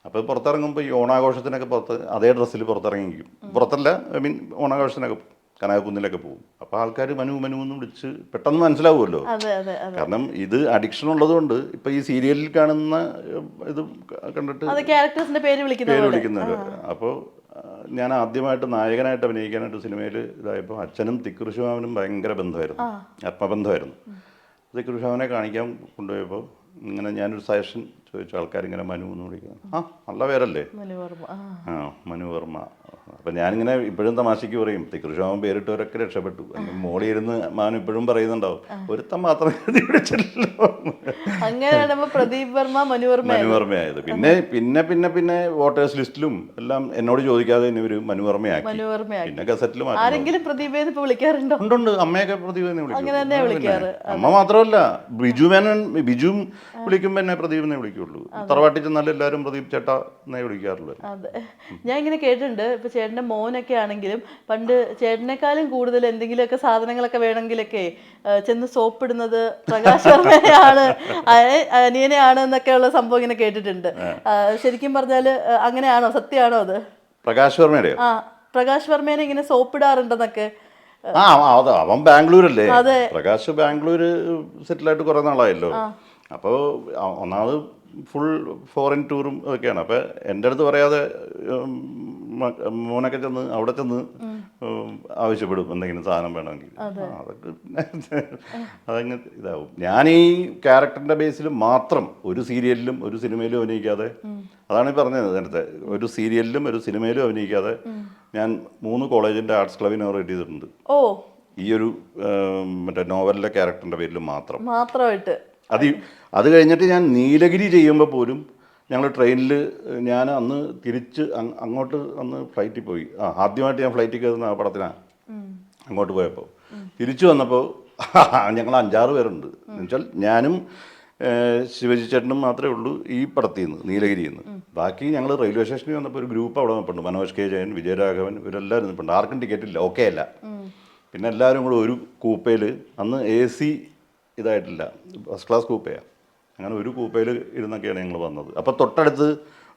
അപ്പോൾ പുറത്തിറങ്ങുമ്പോൾ ഈ ഓണാഘോഷത്തിനൊക്കെ അതേ ഡ്രസ്സിൽ പുറത്തിറങ്ങിക്കും. പുറത്തല്ല, ഓണാഘോഷത്തിനൊക്കെ കനകക്കുന്നിലൊക്കെ പോകും. അപ്പോൾ ആൾക്കാർ മനു എന്ന് വിളിച്ച് പെട്ടെന്ന് മനസ്സിലാവുമല്ലോ. കാരണം ഇത് അഡിക്ഷൻ ഉള്ളതുകൊണ്ട് ഇപ്പം ഈ സീരിയലിൽ കാണുന്ന ഇത് കണ്ടിട്ട് പേര് വിളിക്കുന്നത്. അപ്പോൾ ഞാൻ ആദ്യമായിട്ട് നായകനായിട്ട് അഭിനയിക്കാനായിട്ട് സിനിമയിൽ ഇതായപ്പോൾ അച്ഛനും തിക്കുറിശിവാമനും ഭയങ്കര ബന്ധമായിരുന്നു, ആത്മബന്ധമായിരുന്നു. തിക്കുറിശിവാമനെ കാണിക്കാൻ കൊണ്ടുപോയപ്പോൾ ഇങ്ങനെ ഞാനൊരു സജഷൻ ചോദിച്ചു, ആൾക്കാരിങ്ങനെ മനു എന്ന് വിളിക്കുന്നത്. ആ നല്ല പേരല്ലേ, മനുവർമ്മ. ആ മനു വർമ്മ. അപ്പം ഞാനിങ്ങനെ ഇപ്പോഴും തമാശയ്ക്ക് പറയും, തികൃഷാമൻ പേരിട്ടവരൊക്കെ രക്ഷപ്പെട്ടു. മോളി ഇരുന്ന് മാനു ഇപ്പോഴും പറയുന്നുണ്ടാവും, ഒരുത്തം മാത്രം എഴുതി പിടിച്ചില്ലല്ലോ. അങ്ങനെയാണ് പ്രദീപ് വർമ്മ മനുവർമ്മയായത്. പിന്നെ പിന്നെ പിന്നെ പിന്നെ വോട്ടേഴ്സ് ലിസ്റ്റിലും എല്ലാം എന്നോട് ചോദിക്കാതെ തന്നെ ഇവര് മനുവർമ്മയാക്കി. പിന്നെ ഗസറ്റിൽ മാറ്റി. ആരെങ്കിലും പ്രദീപേന്ന് ഇപ്പൊ വിളിക്കാറുണ്ടോ? ഉണ്ട്, അമ്മയൊക്കെ പ്രദീപെന്ന് അങ്ങനെ തന്നെ വിളിക്കാറ്. അമ്മ മാത്രമല്ല, ബിജുവും വിളിക്കുമ്പോൾ എന്നെ പ്രദീപെന്നേ വിളിക്കുള്ളൂ. തറവാട്ടിൽ ചെന്നാലും എല്ലാവരും പ്രദീപ് ചേട്ടാ എന്നേ വിളിക്കാറുള്ളൂ. അതെ, ഞാൻ ഇങ്ങനെ കേട്ടിട്ടുണ്ട്, ഇപ്പൊ ചേട്ടന്റെ മോനൊക്കെ ആണെങ്കിലും പണ്ട് ചേട്ടനെക്കാളും കൂടുതൽ എന്തെങ്കിലുമൊക്കെ സാധനങ്ങളൊക്കെ വേണമെങ്കിലൊക്കെ ചെന്ന് സോപ്പിടുന്നത് പ്രകാശ് വർമ്മയാണ്, അനിയനെയാണ് എന്നൊക്കെയുള്ള സംഭവം ഇങ്ങനെ കേട്ടിട്ടുണ്ട്. ശരിക്കും പറഞ്ഞാല് അങ്ങനെയാണോ, സത്യമാണോ അത്? പ്രകാശ് വർമ്മയുടെ പ്രകാശ് വർമ്മേനെ ഇങ്ങനെ സോപ്പിടാറുണ്ടെന്നൊക്കെ. അത് അവൻ ബാംഗ്ലൂരല്ലേ, പ്രകാശ് ബാംഗ്ലൂര് സെറ്റിലായിട്ട് കുറെ നാളായല്ലോ. അപ്പോൾ ഒന്നാമത് ഫുൾ ഫോറിൻ ടൂറും ഒക്കെയാണ്. അപ്പം എൻ്റെ അടുത്ത് പറയാതെ മോനൊക്കെ ചെന്ന് അവിടെ ചെന്ന് ആവശ്യപ്പെടും എന്തെങ്കിലും സാധനം വേണമെങ്കിൽ. അതൊക്കെ അതങ്ങ് ഇതാവും. ഞാൻ ഈ ക്യാരക്ടറിൻ്റെ ബേസിൽ മാത്രം ഒരു സീരിയലിലും ഒരു സിനിമയിലും അഭിനയിക്കാതെ, അതാണ് ഈ പറഞ്ഞത് നേരത്തെ, ഒരു സീരിയലിലും ഒരു സിനിമയിലും അഭിനയിക്കാതെ ഞാൻ 3 കോളേജിൻ്റെ ആർട്സ് ക്ലബിന് റെഡി ചെയ്തിട്ടുണ്ട്. ഈ ഒരു മറ്റേ നോവലിലെ ക്യാരക്ടറിൻ്റെ പേരിൽ മാത്രമായിട്ട്. അത് കഴിഞ്ഞിട്ട് ഞാൻ നീലഗിരി ചെയ്യുമ്പോൾ പോലും ഞങ്ങൾ ട്രെയിനിൽ, ഞാൻ അന്ന് തിരിച്ച് അങ്ങോട്ട് അന്ന് ഫ്ലൈറ്റിൽ പോയി. ആദ്യമായിട്ട് ഞാൻ ഫ്ലൈറ്റിൽ കയറുന്ന ആ പടത്തിനാണ്. അങ്ങോട്ട് പോയപ്പോൾ തിരിച്ചു വന്നപ്പോൾ ഞങ്ങൾ 5-6 പേരുണ്ട്. എന്നുവെച്ചാൽ ഞാനും ശിവജി ചേട്ടനും മാത്രമേ ഉള്ളൂ ഈ പടത്തിൽ നിന്ന്, നീലഗിരിയിൽ നിന്ന്. ബാക്കി ഞങ്ങൾ റെയിൽവേ സ്റ്റേഷനിൽ വന്നപ്പോൾ ഒരു ഗ്രൂപ്പ് അവിടെ നിൽപ്പുണ്ട്. മനോജ് കെ ജയൻ, വിജയരാഘവൻ, ഇവരെല്ലാവരും നിൽപ്പുണ്ട്. ആർക്കും ടിക്കറ്റ് ഇല്ല, ഓക്കെ അല്ല. പിന്നെ എല്ലാവരും കൂടെ ഒരു കൂപ്പയിൽ, അന്ന് AC ഇതായിട്ടില്ല, ഫസ്റ്റ് ക്ലാസ് കൂപ്പയാണ്. അങ്ങനെ ഒരു കൂപ്പയിൽ ഇരുന്നൊക്കെയാണ് ഞങ്ങൾ വന്നത്. അപ്പോൾ തൊട്ടടുത്ത്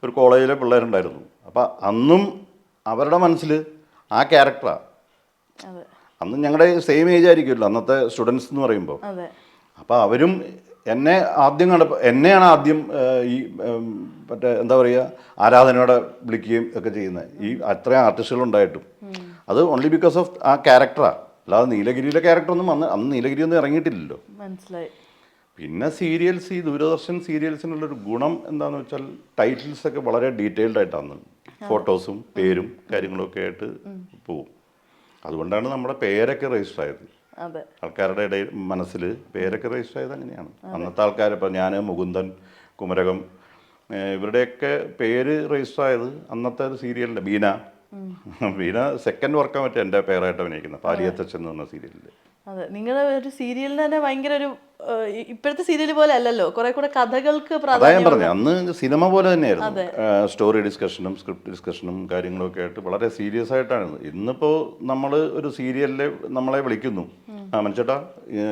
ഒരു കോളേജിലെ പിള്ളേരുണ്ടായിരുന്നു. അപ്പോൾ അന്നും അവരുടെ മനസ്സിൽ ആ ക്യാരക്ടറാണ്. അന്ന് ഞങ്ങളുടെ സെയിം ഏജ് ആയിരിക്കുമല്ലോ അന്നത്തെ സ്റ്റുഡൻസ് എന്ന് പറയുമ്പോൾ. അപ്പോൾ അവരും എന്നെയാണ് ആദ്യം ഈ മറ്റേ എന്താ പറയുക, ആരാധനയോടെ വിളിക്കുകയും ഒക്കെ ചെയ്യുന്നത്. ഈ അത്രയും ആർട്ടിസ്റ്റുകളുണ്ടായിട്ടും അത് ഓൺലി ബിക്കോസ് ഓഫ് ആ ക്യാരക്ടറാണ്. അല്ലാതെ നീലഗിരിയിലെ ക്യാരക്ടറൊന്നും അന്ന് നീലഗിരി ഒന്നും ഇറങ്ങിയിട്ടില്ലല്ലോ. മനസ്സിലായി. പിന്നെ സീരിയൽസ്, ഈ ദൂരദർശൻ സീരിയൽസിനുള്ളൊരു ഗുണം എന്താണെന്ന് വെച്ചാൽ ടൈറ്റിൽസൊക്കെ വളരെ ഡീറ്റെയിൽഡ് ആയിട്ടാണ്, ഫോട്ടോസും പേരും കാര്യങ്ങളൊക്കെ ആയിട്ട് പോവും. അതുകൊണ്ടാണ് നമ്മുടെ പേരൊക്കെ രജിസ്റ്റർ ആയത്. ആൾക്കാരുടെ ഇടയിൽ മനസ്സിൽ പേരൊക്കെ രജിസ്റ്റർ ആയത് അങ്ങനെയാണ്. അന്നത്തെ ആൾക്കാർ, ഇപ്പോൾ ഞാൻ, മുകുന്ദൻ, കുമരകം, ഇവരുടെയൊക്കെ പേര് രജിസ്റ്റർ ആയത് അന്നത്തെ ഒരു സീരിയലിൻ്റെ ബീന സെക്കൻഡ് വർക്കാൻ പറ്റും എൻ്റെ പേരായിട്ട് അഭിനയിക്കുന്നത്, പാലിയത്തച്ഛൻ എന്ന് പറഞ്ഞ സീരിയലിൽ. അതെ, നിങ്ങളുടെ ഒരു സീരിയലിന് തന്നെ ഭയങ്കര ഒരു, ഇപ്പോഴത്തെ സീരിയൽ പോലെ അല്ലല്ലോ, കുറെ കൂടെ കഥകൾക്ക് പ്രാധാന്യം. പറഞ്ഞു, അന്ന് സിനിമ പോലെ തന്നെയായിരുന്നു. സ്റ്റോറി ഡിസ്കഷനും സ്ക്രിപ്റ്റ് ഡിസ്കഷനും കാര്യങ്ങളൊക്കെ ആയിട്ട് വളരെ സീരിയസ് ആയിട്ടാണ്. ഇന്നിപ്പോൾ നമ്മൾ ഒരു സീരിയലിൽ നമ്മളെ വിളിക്കുന്നു, മനുഷ്യട്ടാ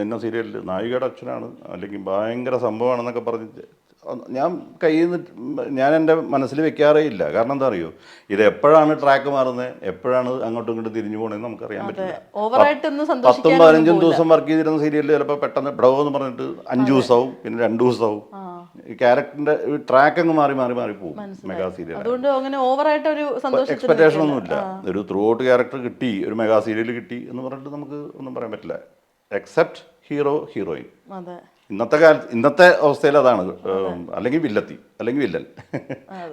ഇന്ന സീരിയലിൽ നായികയുടെ അച്ഛനാണ്, അല്ലെങ്കിൽ ഭയങ്കര സംഭവമാണെന്നൊക്കെ പറഞ്ഞ് ഞാൻ എൻ്റെ മനസ്സിൽ വെക്കാറേ ഇല്ല. കാരണം എന്താ അറിയോ, ഇത് എപ്പോഴാണ് ട്രാക്ക് മാറുന്നത്, എപ്പോഴാണ് അങ്ങോട്ടും ഇങ്ങോട്ടും തിരിഞ്ഞു പോകണമെന്ന് നമുക്കറിയാൻ പറ്റില്ല. 10-15 ദിവസം വർക്ക് ചെയ്തിരുന്ന സീരിയലിൽ ചിലപ്പോൾ പെട്ടെന്ന് എന്ന് പറഞ്ഞിട്ട് 5 ദിവസമാവും, പിന്നെ 2 ദിവസമാവും. ഈ ക്യാരക്ടറിന്റെ ട്രാക്ക് അങ്ങ് മാറി പോകും മെഗാ സീരിയൽ. എക്സ്പെക്ടേഷൻ ഒന്നുമില്ല. ഒരു ത്രൂ ഔട്ട് ക്യാരക്ടർ കിട്ടി, ഒരു മെഗാ സീരിയൽ കിട്ടി എന്ന് പറഞ്ഞിട്ട് നമുക്ക് ഒന്നും പറയാൻ പറ്റില്ല, എക്സെപ്റ്റ് ഹീറോ ഹീറോയിൻ. ഇന്നത്തെ അവസ്ഥയിൽ അതാണ്. അല്ലെങ്കിൽ വില്ലത്തി, അല്ലെങ്കിൽ വില്ലൻ,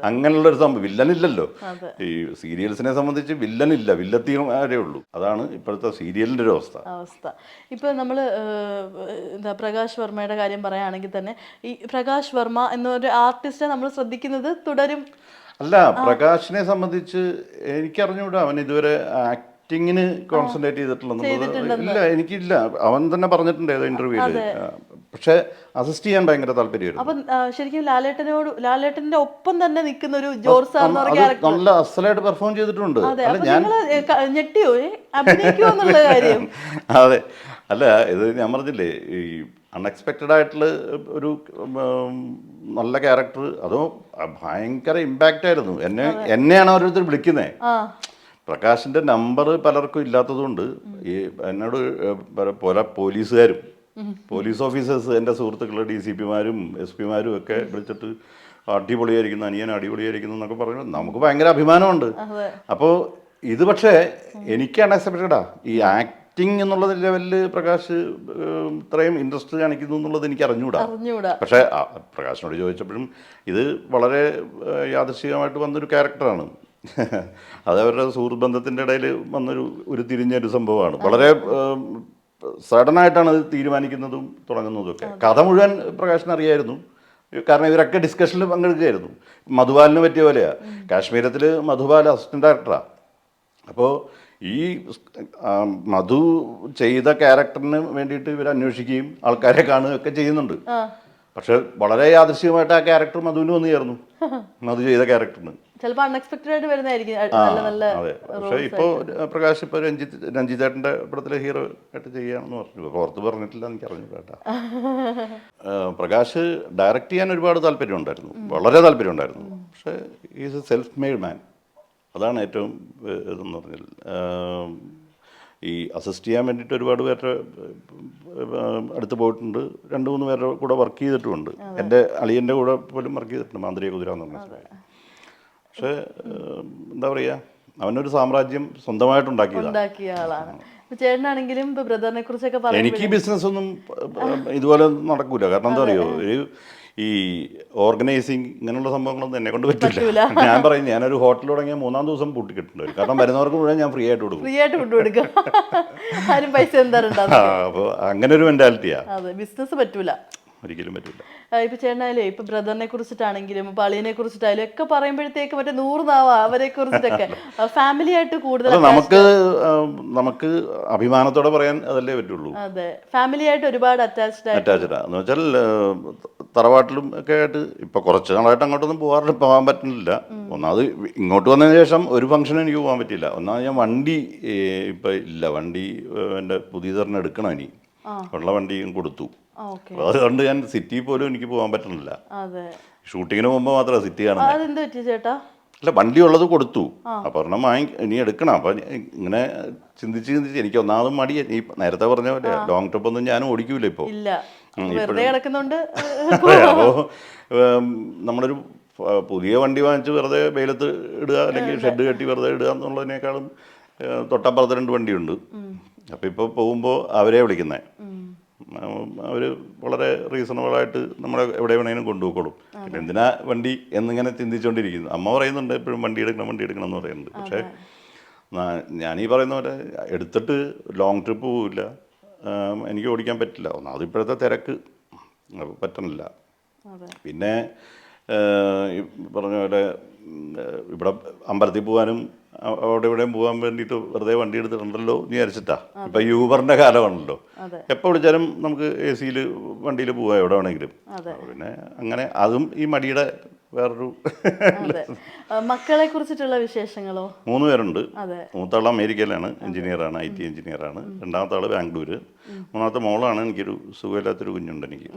അങ്ങനെയുള്ളൊരു സംഭവം. വില്ലൻ ഇല്ലല്ലോ ഈ സീരിയൽസിനെ സംബന്ധിച്ച്. വില്ലൻ ഇല്ല, വില്ലത്തിമാരേ ഉള്ളൂ. അതാണ് ഇപ്പോഴത്തെ സീരിയലിന്റെ ഒരു അവസ്ഥ. ഇപ്പൊ നമ്മള് പ്രകാശ് വർമ്മയുടെ കാര്യം പറയുകയാണെങ്കിൽ തന്നെ, ഈ പ്രകാശ് വർമ്മ എന്നൊരു ആർട്ടിസ്റ്റിനെ നമ്മൾ ശ്രദ്ധിക്കുന്നത് തുടരും. അല്ല, പ്രകാശിനെ സംബന്ധിച്ച് എനിക്കറിഞ്ഞൂടാ അവൻ ഇതുവരെ ആക്ടിങ്ങിന് കോൺസെൻട്രേറ്റ് ചെയ്തിട്ടുള്ളത് ഇല്ല, എനിക്കില്ല. അവൻ തന്നെ പറഞ്ഞിട്ടുണ്ട് ഏതോ ഇന്റർവ്യൂല്. പക്ഷെ അസിസ്റ്റ് ചെയ്യാൻ ഭയങ്കര താല്പര്യമായിരുന്നു. അപ്പൊ ശരിക്കും ലാലേട്ടന്റെ ഒപ്പം തന്നെ നിൽക്കുന്ന ഒരു ജോർജ് സാർ എന്ന് പറഞ്ഞ ക്യാരക്ടർ നല്ല അസലായിട്ട് പെർഫോം ചെയ്തിട്ടുണ്ട്. ഞെട്ടിയോ അഭിനയിക്കുമോ എന്നുള്ള കാര്യം? അതെ, അല്ല ഇത് ഞാൻ പറഞ്ഞില്ലേ, ഈ അൺഎക്സ്പെക്റ്റഡ് ആയിട്ടുള്ള ഒരു നല്ല ക്യാരക്ടർ. അതോ ഭയങ്കര ഇമ്പാക്റ്റ് ആയിരുന്നു. എന്നെയാണ് ഓരോരുത്തർ വിളിക്കുന്നത്. പ്രകാശിന്റെ നമ്പർ പലർക്കും ഇല്ലാത്തതുകൊണ്ട് ഈ എന്നോട് പല പോലീസുകാരും, പോലീസ് ഓഫീസേഴ്സ്, എൻ്റെ സുഹൃത്തുക്കൾ, DCPമാരും SP-മാരും ഒക്കെ വിളിച്ചിട്ട് അടിപൊളിയായിരിക്കുന്നു, അനിയൻ അടിപൊളിയായിരിക്കുന്നു എന്നൊക്കെ പറയുമ്പോൾ നമുക്ക് ഭയങ്കര അഭിമാനമുണ്ട്. അപ്പോൾ ഇത് പക്ഷേ എനിക്ക് അൺഎക്സ്പെക്റ്റഡാ. ഈ ആക്ടിങ് എന്നുള്ള ലെവലിൽ പ്രകാശ് ഇത്രയും ഇൻട്രസ്റ്റ് കാണിക്കുന്നു എന്നുള്ളത് എനിക്ക് അറിഞ്ഞുകൂടാ. പക്ഷേ പ്രകാശിനോട് ചോദിച്ചപ്പോഴും ഇത് വളരെ യാദൃശ്ചികമായിട്ട് വന്നൊരു ക്യാരക്ടറാണ്. അത് അവരുടെ സുഹൃത്ത് ബന്ധത്തിൻ്റെ ഇടയിൽ വന്നൊരു തിരിഞ്ഞൊരു സംഭവമാണ്. വളരെ സഡനായിട്ടാണ് അത് തീരുമാനിക്കുന്നതും തുടങ്ങുന്നതും ഒക്കെ. കഥ മുഴുവൻ പ്രകാശിന് അറിയായിരുന്നു, കാരണം ഇവരൊക്കെ ഡിസ്കഷനിൽ പങ്കെടുക്കുകയായിരുന്നു. മധുപാലിന് പറ്റിയ പോലെയാണ്. കാശ്മീരത്തിൽ മധുപാൽ അസിസ്റ്റന്റ് ഡയറക്ടറാണ്. അപ്പോൾ ഈ മധു ചെയ്ത ക്യാരക്ടറിന് വേണ്ടിയിട്ട് ഇവർ അന്വേഷിക്കുകയും ആൾക്കാരെ കാണുകയൊക്കെ ചെയ്യുന്നുണ്ട്. പക്ഷെ വളരെ യാദൃശ്ചികമായിട്ട് ആ ക്യാരക്ടർ മധുവിന് വന്നു ചേർന്നു, മധു ചെയ്ത ക്യാരക്ടറിന്. ചിലപ്പോൾ അൺഎക്സ്പെക്ടഡ് ആയിട്ട് വരുന്നതായിരിക്കും. അതെ. പക്ഷെ ഇപ്പോൾ പ്രകാശ് ഇപ്പോൾ രഞ്ജിത്തേട്ടൻ്റെ പടത്തിലെ ഹീറോ ആയിട്ട് ചെയ്യാമെന്ന് പറഞ്ഞു. പുറത്ത് പറഞ്ഞിട്ടില്ല, എനിക്ക് അറിഞ്ഞു കേട്ടാ. പ്രകാശ് ഡയറക്റ്റ് ചെയ്യാൻ ഒരുപാട് താല്പര്യമുണ്ടായിരുന്നു, വളരെ താല്പര്യമുണ്ടായിരുന്നു. പക്ഷേ ഈസ് എ സെൽഫ് മെയ്ഡ് മാൻ. അതാണ് ഏറ്റവും ഇതെന്ന് പറഞ്ഞാൽ. ഈ അസിസ്റ്റ് ചെയ്യാൻ വേണ്ടിയിട്ട് ഒരുപാട് പേരുടെ അടുത്ത് പോയിട്ടുണ്ട്. 2-3 പേരുടെ കൂടെ വർക്ക് ചെയ്തിട്ടുമുണ്ട്. എൻ്റെ അളിയൻ്റെ കൂടെ പോലും വർക്ക് ചെയ്തിട്ടുണ്ട്, മാന്ത്രിക കുതിര എന്ന് പറഞ്ഞ. പക്ഷേ എന്താ പറയുക, അവനൊരു സാമ്രാജ്യം സ്വന്തമായിട്ടുണ്ടാക്കിയ ആളാണ്. ചേട്ടനാണെങ്കിലും ഇപ്പൊ ബ്രദറിനെ കുറിച്ചൊക്കെ എനിക്ക് ബിസിനസ് ഒന്നും ഇതുപോലെ നടക്കൂല. കാരണം എന്താ പറയുക, ഈ ഓർഗനൈസിങ് ഇങ്ങനെയുള്ള സംഭവങ്ങളൊന്നും എന്നെ കൊണ്ട് പറ്റില്ല. ഞാൻ പറയും, ഞാനൊരു ഹോട്ടൽ തുടങ്ങിയാൽ 3-ാം ദിവസം പൂട്ടിക്കിട്ടുണ്ട് വരും. കാരണം വരുന്നവർക്ക് മുഴുവൻ ഞാൻ ഫ്രീ ആയിട്ട് കൊടുക്കും. അപ്പോൾ അങ്ങനെ ഒരു മെന്റാലിറ്റിയാണ്. ബിസിനസ് പറ്റൂല, ഒരിക്കലും പറ്റില്ല. ഇപ്പൊ ചേട്ടനായാലും ഇപ്പൊ ബ്രദറിനെ കുറിച്ചിട്ടാണെങ്കിലും ഇപ്പൊ അളിയനെ കുറിച്ചിട്ടായാലും ഒക്കെ പറയുമ്പോഴത്തേക്ക് മറ്റേ 100 നാവാ അവരെ കുറിച്ചിട്ടൊക്കെ. ഫാമിലി ആയിട്ട് കൂടുതൽ നമുക്ക് അഭിമാനത്തോടെ പറയാൻ അതല്ലേ പറ്റുള്ളൂ. അതെ, ഫാമിലി ആയിട്ട് ഒരുപാട് അറ്റാച്ച്ഡ് എന്ന് വെച്ചാൽ തറവാട്ടിലും ഒക്കെ ആയിട്ട് ഇപ്പൊ കുറച്ച് നാളായിട്ട് അങ്ങോട്ടൊന്നും പോകാൻ പറ്റുന്നില്ല. ഒന്നാമത് ഇങ്ങോട്ട് വന്നതിന് ശേഷം ഒരു ഫംഗ്ഷനും എനിക്ക് പോകാൻ പറ്റില്ല. ഒന്നാമത് ഞാൻ വണ്ടി ഇപ്പൊ ഇല്ല, വണ്ടി എൻ്റെ പുതിയ തന്നെ എടുക്കണം. ഇനി ഉള്ള വണ്ടിയും കൊടുത്തു. അതുകൊണ്ട് ഞാൻ സിറ്റി പോലും എനിക്ക് പോകാൻ പറ്റുന്നില്ല. ഷൂട്ടിങ്ങിന് പോകുമ്പോൾ മാത്രമേ സിറ്റി കാണുന്നത്. അല്ല, വണ്ടി ഉള്ളത് കൊടുത്തു. അപ്പൊ ഒരെണ്ണം ഇനി എടുക്കണം. അപ്പൊ ഇങ്ങനെ ചിന്തിച്ച് എനിക്ക് ഒന്നാമത് മടി. ഈ നേരത്തെ പറഞ്ഞ പോലെ ലോങ് ട്രിപ്പ് ഒന്നും ഞാൻ ഓടിക്കൂല ഇപ്പോൾ. അപ്പോൾ നമ്മളൊരു പുതിയ വണ്ടി വാങ്ങിച്ച് വെറുതെ വെയിലത്ത് ഇടുക, അല്ലെങ്കിൽ ഷെഡ് കെട്ടി വെറുതെ ഇടുക എന്നുള്ളതിനേക്കാളും തൊട്ടപ്പുറത്ത് 2 വണ്ടിയുണ്ട്. അപ്പം ഇപ്പോൾ പോകുമ്പോൾ അവരെ വിളിക്കുന്നത്. അവർ വളരെ റീസണബിളായിട്ട് നമ്മളെ എവിടെ വേണമെങ്കിലും കൊണ്ടുപോയിക്കോളും. പിന്നെ എന്തിനാ വണ്ടി എന്നിങ്ങനെ ചിന്തിച്ചുകൊണ്ടിരിക്കുന്നു. അമ്മ പറയുന്നുണ്ട് എപ്പോഴും വണ്ടി എടുക്കണം എന്ന് പറയുന്നുണ്ട്. പക്ഷേ ഞാനീ പറയുന്ന പോലെ എടുത്തിട്ട് ലോങ് ട്രിപ്പ് പോവില്ല, എനിക്ക് ഓടിക്കാൻ പറ്റില്ല. ഒന്നാമത് ഇപ്പോഴത്തെ തിരക്ക് പറ്റണില്ല. പിന്നെ പറഞ്ഞ പോലെ ഇവിടെ അമ്പലത്തിൽ പോകാനും അവിടെ ഇവിടെയും പോകാൻ വേണ്ടിയിട്ട് വെറുതെ വണ്ടി എടുത്തിട്ടുണ്ടല്ലോ എന്ന് വിചാരിച്ചിട്ടാ. ഇപ്പം യൂബറിൻ്റെ കാലമാണല്ലോ, എപ്പോൾ വിളിച്ചാലും നമുക്ക് AC വണ്ടിയിൽ പോകാം എവിടെ വേണമെങ്കിലും. പിന്നെ അങ്ങനെ അതും ഈ മടിയുടെ വേറൊരു. മക്കളെ കുറിച്ചിട്ടുള്ള വിശേഷങ്ങളോ? 3 പേരുണ്ട്. മൂത്താൾ അമേരിക്കയിലാണ്, എഞ്ചിനീയറാണ്, IT എഞ്ചിനീയറാണ്. രണ്ടാമത്തെ ആൾ ബാംഗ്ലൂര്. മൂന്നാമത്തെ മോളാണ്. എനിക്കൊരു സുഖമില്ലാത്തൊരു കുഞ്ഞുണ്ട് എനിക്ക്.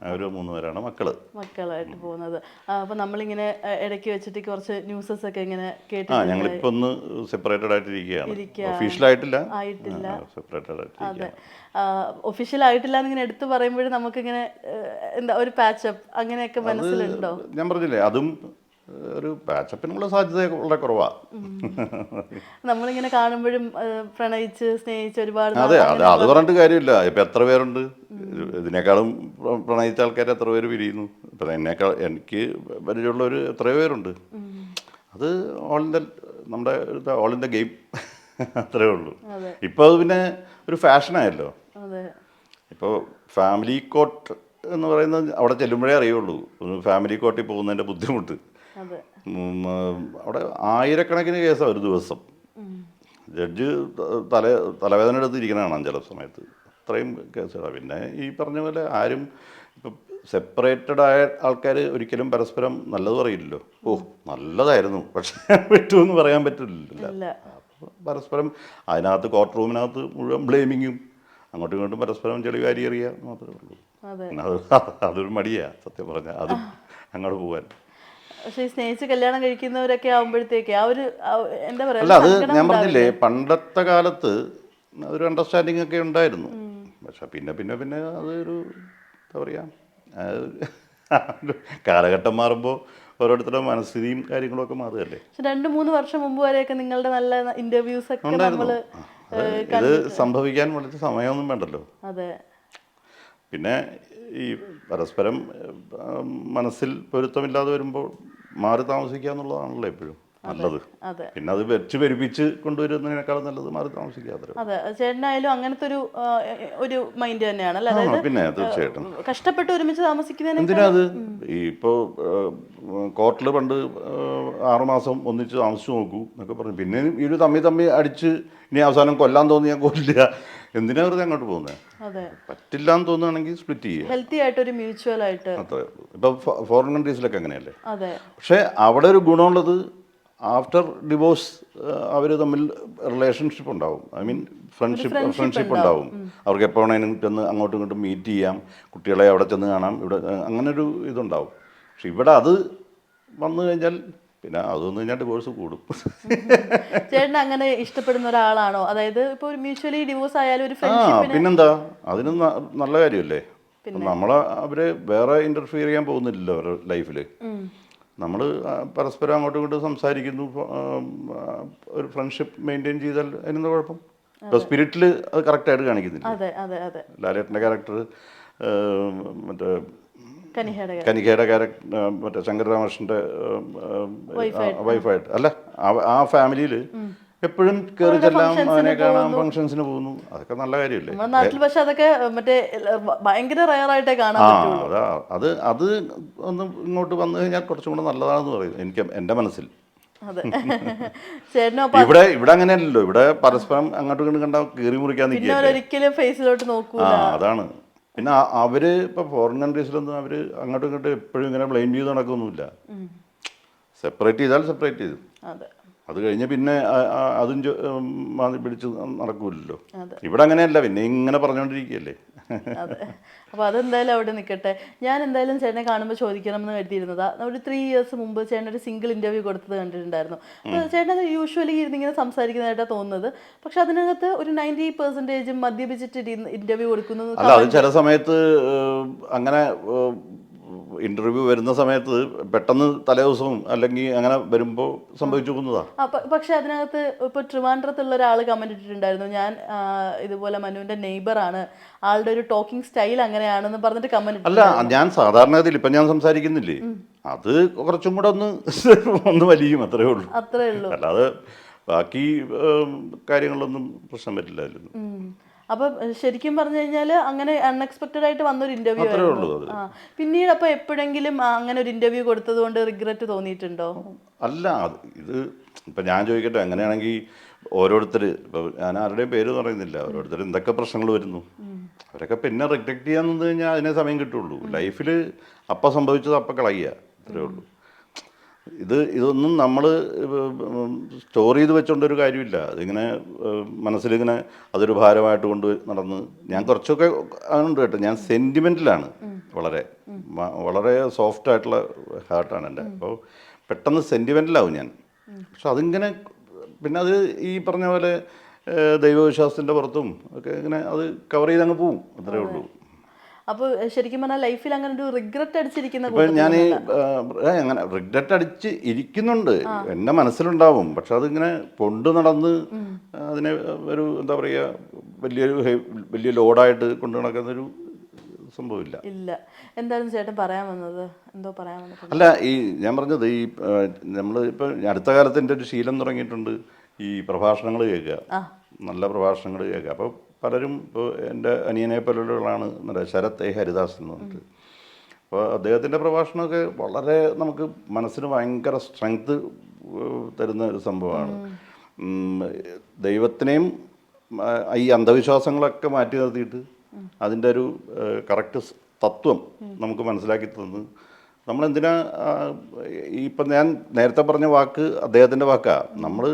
അവര് 3 പേരാണ് മക്കളായിട്ട് പോകുന്നത്. അപ്പൊ നമ്മളിങ്ങനെ ഇടയ്ക്ക് വെച്ചിട്ട് കുറച്ച് ന്യൂസസ് ഒക്കെ ഇങ്ങനെ കേട്ടു. ഞങ്ങളിപ്പോ ഒന്ന് സെപ്പറേറ്റഡ് ആയിട്ടിരിക്കുകയാണ്. ഒഫീഷ്യലായിട്ടില്ല, സെപ്പറേറ്റഡ് ആയിട്ട്. ഒഫീഷ്യൽ ആയിട്ടില്ല എന്നിങ്ങനെ എടുത്തു പറയുമ്പോഴും നമുക്കിങ്ങനെ എന്താ ഒരു പാച്ചപ്പ് അങ്ങനെയൊക്കെ മനസ്സിലുണ്ടോ? ഞാൻ പറഞ്ഞില്ലേ, അതും ഒരു പാച്ചപ്പിനുള്ള സാധ്യത വളരെ കുറവാണ്. നമ്മളിങ്ങനെ കാണുമ്പോഴും പ്രണയിച്ച് സ്നേഹിച്ച് ഒരുപാട്. അതെ, അത് പറഞ്ഞിട്ട് കാര്യമില്ല. ഇപ്പം എത്ര പേരുണ്ട് ഇതിനേക്കാളും പ്രണയിച്ച ആൾക്കാർ എത്ര പേര് പിരിയുന്നു. ഇപ്പം എനിക്ക് പരിചയമുള്ളവർ എത്രയോ പേരുണ്ട്. അത് നമ്മുടെ ഓൾ ഇൻ ദ ഗെയിം, അത്രേ ഉള്ളൂ. ഇപ്പോൾ അത് പിന്നെ ഒരു ഫാഷനായല്ലോ. ഇപ്പോൾ ഫാമിലി കോട്ട് എന്ന് പറയുന്നത് അവിടെ ചെല്ലുമ്പോഴേ അറിയുള്ളൂ ഫാമിലി കോർട്ടിൽ പോകുന്നതിൻ്റെ ബുദ്ധിമുട്ട്. അവിടെ ആയിരക്കണക്കിന് കേസാണ് ഒരു ദിവസം. ജഡ്ജ് തലവേദന എടുത്തിരിക്കണതാണ് ചില സമയത്ത്. അത്രയും കേസുകളാണ്. പിന്നെ ഈ പറഞ്ഞ പോലെ ആരും ഇപ്പം സെപ്പറേറ്റഡ് ആയ ആൾക്കാർ ഒരിക്കലും പരസ്പരം നല്ലത് പറയില്ലല്ലോ. നല്ലതായിരുന്നു പക്ഷേ പറ്റുമെന്ന് പറയാൻ പറ്റില്ലല്ലോ. പരസ്പരം അതിനകത്ത് കോർട്ട് റൂമിനകത്ത് മുഴുവൻ ബ്ലെയിമിങ്ങും അങ്ങോട്ടും ഇങ്ങോട്ടും പരസ്പരം ചെളിവാരി അറിയുക മാത്രമേ ഉള്ളൂ. അതൊരു മടിയാണ് സത്യം പറഞ്ഞാൽ, അതും അങ്ങോട്ട് പോകാൻ. പക്ഷേ സ്നേഹിച്ച് കല്യാണം കഴിക്കുന്നവരൊക്കെ ആകുമ്പോഴത്തേക്ക് എന്താ പറയുക, അല്ല അത് ഞാൻ പറഞ്ഞില്ലേ, പണ്ടത്തെ കാലത്ത് ഒരു അണ്ടർസ്റ്റാൻഡിങ് ഒക്കെ ഉണ്ടായിരുന്നു. പക്ഷെ പിന്നെ അതൊരു എന്താ പറയുക, കാലഘട്ടം മാറുമ്പോൾ ഓരോരുത്തരുടെ മനസ്ഥിതിയും കാര്യങ്ങളൊക്കെ മാറുകയല്ലേ. 2-3 വർഷം മുമ്പ് വരെയൊക്കെ നിങ്ങളുടെ നല്ല ഇന്റർവ്യൂസ് ഒക്കെ നമ്മൾ ഇത് സംഭവിക്കാൻ വളരെ സമയമൊന്നും വേണ്ടല്ലോ. അതെ. പിന്നെ ഈ പരസ്പരം മനസ്സിൽ പൊരുത്തമില്ലാതെ വരുമ്പോൾ മാറി താമസിക്കുക എന്നുള്ളതാണല്ലോ എപ്പോഴും നല്ലത്. പിന്നെ അത് വെച്ച് പെരുപ്പിച്ച് കൊണ്ടുവരുന്നതിനേക്കാളും നല്ലത് മാറി താമസിക്കാതെ. അതെ, ചേട്ടനായാലും അങ്ങനത്തെ ഒരു മൈൻഡ് തന്നെയാണ് അല്ലേ? അതായത് പിന്നെ തീർച്ചയായിട്ടും കഷ്ടപ്പെട്ട് ഒരുമിച്ച് താമസിക്കുന്നതിന് എന്തിനാ അത് ഈ ഇപ്പോൾ കോർട്ടിൽ പണ്ട് 6 മാസം ഒന്നിച്ച് താമസിച്ചു നോക്കൂ എന്നൊക്കെ പറഞ്ഞു. പിന്നെ ഇവര് തമ്മി അടിച്ച് ഇനി അവസാനം കൊല്ലാൻ തോന്നി ഞാൻ കൊല്ലുക. എന്തിനാ വെറുതെ അങ്ങോട്ട് പോകുന്നത്? പറ്റില്ല എന്ന് തോന്നുകയാണെങ്കിൽ സ്പ്ലിറ്റ് ചെയ്യുക. ഹെൽത്തി ആയിട്ട് ഒരു മ്യൂച്വൽ ആയിട്ട്. അത്രേ ഉള്ളൂ. ഇപ്പൊ ഫോറിൻ കൺട്രീസിലൊക്കെ അങ്ങനെയല്ലേ. പക്ഷെ അവിടെ ഒരു ഗുണമുള്ളത് ആഫ്റ്റർ ഡിവോഴ്സ് അവർ തമ്മിൽ റിലേഷൻഷിപ്പ് ഉണ്ടാവും. ഐ മീൻ ഫ്രണ്ട്ഷിപ്പ് ഉണ്ടാവും. അവർക്ക് എപ്പോൾ വേണേലും ചെന്ന് അങ്ങോട്ടും ഇങ്ങോട്ടും മീറ്റ് ചെയ്യാം, കുട്ടികളെ അവിടെ ചെന്ന് കാണാം, ഇവിടെ അങ്ങനൊരു ഇതുണ്ടാവും. പക്ഷെ ഇവിടെ അത് വന്നു കഴിഞ്ഞാൽ പിന്നെ അതൊന്നും കഴിഞ്ഞാൽ ഡിവോഴ്സ് കൂടും. ചേട്ടൻ അങ്ങനെ ഇഷ്ടപ്പെടുന്ന ഒരാളാണോ? അതായത് ഇപ്പോൾ മ്യൂച്വലി ഡിവോഴ്സ് ആയാലും ഒരു പിന്നെന്താ, അതിനും നല്ല കാര്യമല്ലേ. അവരെ വേറെ ഇന്റർഫിയർ ചെയ്യാൻ പോകുന്നില്ലല്ലോ അവരുടെ ലൈഫിൽ. നമ്മൾ പരസ്പരം അങ്ങോട്ടും ഇങ്ങോട്ടും സംസാരിക്കുന്നു, ഒരു ഫ്രണ്ട്ഷിപ്പ് മെയിൻറ്റെയിൻ ചെയ്താൽ അതിനെന്താ കുഴപ്പം? ഇപ്പോൾ സ്പിരിറ്റിൽ അത് കറക്റ്റായിട്ട് കാണിക്കുന്നില്ല. ലാലേട്ടൻ്റെ ക്യാരക്ടർ, മറ്റേ കനികയുടെ ക്യാരക്ടർ, മറ്റേ ശങ്കരരാമകൃഷ്ണൻ്റെ വൈഫായിട്ട് അല്ല, ആ ഫാമിലിയിൽ എപ്പോഴും കയറി ചെല്ലാം, അവനെ കാണാൻ ഫംഗ്ഷൻസിന് പോകുന്നു. അതൊക്കെ നല്ല കാര്യമല്ലേ. നാട്ടിൽ പക്ഷെ അതൊക്കെ മറ്റേ ഭയങ്കര റയറായിട്ടേ കാണാൻ പറ്റുള്ളൂ. അത് ഒന്ന് ഇങ്ങോട്ട് വന്നു കഴിഞ്ഞാൽ കുറച്ചും കൂടെ നല്ലതാണെന്ന് പറയും എനിക്ക്, എൻ്റെ മനസ്സിൽ. ഇവിടെ അങ്ങനെയല്ലല്ലോ. ഇവിടെ പരസ്പരം അങ്ങോട്ടും ഇങ്ങോട്ടും കണ്ടാൽ കീറി മുറിക്കാൻ ഒരിക്കലും ഫേസിലോട്ട് നോക്കൂ. അതാണ്. പിന്നെ അവര് ഇപ്പൊ ഫോറിൻ കൺട്രീസിലൊന്നും അവര് അങ്ങോട്ടും ഇങ്ങോട്ടും എപ്പോഴും ഇങ്ങനെ ബ്ലെയിം ചെയ്ത് നടക്കൊന്നുമില്ല. സെപ്പറേറ്റ് ചെയ്താൽ സെപ്പറേറ്റ് ചെയ്തു, അത് കഴിഞ്ഞ് പിന്നെ അതും പിടിച്ച് നടക്കൂലല്ലോ. ഇവിടെ അങ്ങനെയല്ല, പിന്നെ ഇങ്ങനെ പറഞ്ഞുകൊണ്ടിരിക്കുകയല്ലേ. അപ്പോൾ അതെന്തായാലും അവിടെ നിൽക്കട്ടെ. ഞാൻ എന്തായാലും ചേട്ടനെ കാണുമ്പോൾ ചോദിക്കണം എന്ന് കരുതിയിരുന്നതാ. ഒരു 3 years മുമ്പ് ചേട്ടൻ ഒരു സിംഗിൾ ഇന്റർവ്യൂ കൊടുത്തത് കണ്ടിട്ടുണ്ടായിരുന്നു. ചേട്ടൻ യൂഷ്വലി ഇരുന്നിങ്ങനെ സംസാരിക്കുന്നതായിട്ടാണ് തോന്നുന്നത്. പക്ഷെ അതിനകത്ത് ഒരു 90% മദ്യപിച്ചിട്ട് ഇന്റർവ്യൂ കൊടുക്കുന്നു. അല്ല, അത് ചില സമയത്ത് അങ്ങനെ ഇന്റർവ്യൂ വരുന്ന സമയത്ത് പെട്ടെന്ന് തലേദിവസവും അല്ലെങ്കിൽ അങ്ങനെ വരുമ്പോൾ സംഭവിച്ചു പോകുന്നതാ. പക്ഷെ അതിനകത്ത് ഇപ്പൊ ട്രിവാൻഡ്രത്തുള്ള ഒരാൾ കമന്റ് ഇട്ടിട്ടുണ്ടായിരുന്നു, ഞാൻ ഇതുപോലെ മനുവിന്റെ നെയ്ബറാണ്, ആളുടെ ഒരു ടോക്കിംഗ് സ്റ്റൈൽ അങ്ങനെയാണെന്ന് പറഞ്ഞിട്ട് കമന്റ്. അല്ല, ഞാൻ സാധാരണഗതിയിൽ ഇപ്പൊ ഞാൻ സംസാരിക്കുന്നില്ലേ, അത് കുറച്ചും കൂടെ ഒന്ന് വലിയും, അത്രേ ഉള്ളൂ. അല്ലാതെ ബാക്കി കാര്യങ്ങളൊന്നും പ്രശ്നം പറ്റില്ലായിരുന്നു. അപ്പൊ ശരിക്കും പറഞ്ഞു കഴിഞ്ഞാൽ അങ്ങനെ അൺഎക്സ്പെക്റ്റഡ് ആയിട്ട് വന്നൊരു ഇന്റർവ്യൂ ആയിരുന്നു. പിന്നീട് അപ്പൊ എപ്പോഴെങ്കിലും അങ്ങനെ ഒരു ഇന്റർവ്യൂ കൊടുത്തത് കൊണ്ട് റിഗ്രറ്റ് തോന്നിയിട്ടുണ്ടോ? അല്ല, ഇത് ഇപ്പൊ ഞാൻ ചോദിക്കട്ടെ, അങ്ങനെയാണെങ്കിൽ ഓരോരുത്തർ, ഇപ്പൊ ഞാൻ ആരുടെയും പേര് പറയുന്നില്ല, ഓരോരുത്തർ എന്തൊക്കെ പ്രശ്നങ്ങൾ വരുന്നു, അവരൊക്കെ പിന്നെ റിജക്ട് ചെയ്യാൻ നിന്ന് കഴിഞ്ഞാൽ അതിനെ സമയം കിട്ടുള്ളൂ. ലൈഫിൽ അപ്പം സംഭവിച്ചത് അപ്പം കളയുക, അത്രേ ഉള്ളൂ. ഇതൊന്നും നമ്മൾ സ്റ്റോർ ചെയ്ത് വെച്ചോണ്ടൊരു കാര്യമില്ല. അതിങ്ങനെ മനസ്സിലിങ്ങനെ അതൊരു ഭാരമായിട്ട് കൊണ്ട് നടന്ന്, ഞാൻ കുറച്ചൊക്കെ ഉണ്ട് കേട്ടോ. ഞാൻ സെൻറ്റിമെൻറ്റിലാണ്, വളരെ സോഫ്റ്റ് ആയിട്ടുള്ള ഹാർട്ടാണ് എൻ്റെ. അപ്പോൾ പെട്ടെന്ന് സെൻറ്റിമെൻറ്റിലാവും ഞാൻ. പക്ഷെ അതിങ്ങനെ പിന്നെ അത് ഈ പറഞ്ഞ പോലെ ദൈവവിശ്വാസത്തിൻ്റെ പുറത്തും ഒക്കെ ഇങ്ങനെ അത് കവർ ചെയ്ത് അങ്ങ് പോവും, അത്രേ ഉള്ളൂ. അപ്പോൾ ശരിക്കും പറഞ്ഞാൽ ലൈഫിൽ അങ്ങനെ ഒരു റിഗ്രറ്റ് അടിച്ചിരിക്കുന്ന, ഞാൻ അങ്ങനെ റിഗ്രറ്റ് അടിച്ച് ഇരിക്കുന്നുണ്ട്, എൻ്റെ മനസ്സിലുണ്ടാവും. പക്ഷെ അതിങ്ങനെ കൊണ്ടു നടന്ന് അതിനെ ഒരു എന്താ പറയുക, വലിയ ലോഡായിട്ട് കൊണ്ടു നടക്കുന്നൊരു സംഭവമില്ല. എന്തായാലും ചേട്ടൻ പറയാൻ വന്നത് എന്തോ പറയാൻ വന്നത്? അല്ല, ഈ ഞാൻ പറഞ്ഞത് ഈ നമ്മൾ ഇപ്പം അടുത്ത കാലത്ത് എൻ്റെ ഒരു ശീലം തുടങ്ങിയിട്ടുണ്ട്, ഈ പ്രഭാഷണങ്ങൾ കേൾക്കുക, നല്ല പ്രഭാഷണങ്ങൾ കേൾക്കുക. അപ്പോൾ പലരും, ഇപ്പോൾ എൻ്റെ അനിയനെ പോലുള്ളവരാണ് ശരത് എ ഹരിദാസ് എന്ന് പറഞ്ഞിട്ട്. അപ്പോൾ അദ്ദേഹത്തിൻ്റെ പ്രഭാഷണമൊക്കെ വളരെ നമുക്ക് മനസ്സിന് ഭയങ്കര സ്ട്രെങ്ത് തരുന്ന ഒരു സംഭവമാണ്. ദൈവത്തിനെയും ഈ അന്ധവിശ്വാസങ്ങളൊക്കെ മാറ്റി നിർത്തിയിട്ട് അതിൻ്റെ ഒരു കറക്റ്റ് തത്വം നമുക്ക് മനസ്സിലാക്കി തന്ന്, നമ്മളെന്തിനാ ഇപ്പം ഞാൻ നേരത്തെ പറഞ്ഞ വാക്ക് അദ്ദേഹത്തിൻ്റെ വാക്കാണ്. നമ്മൾ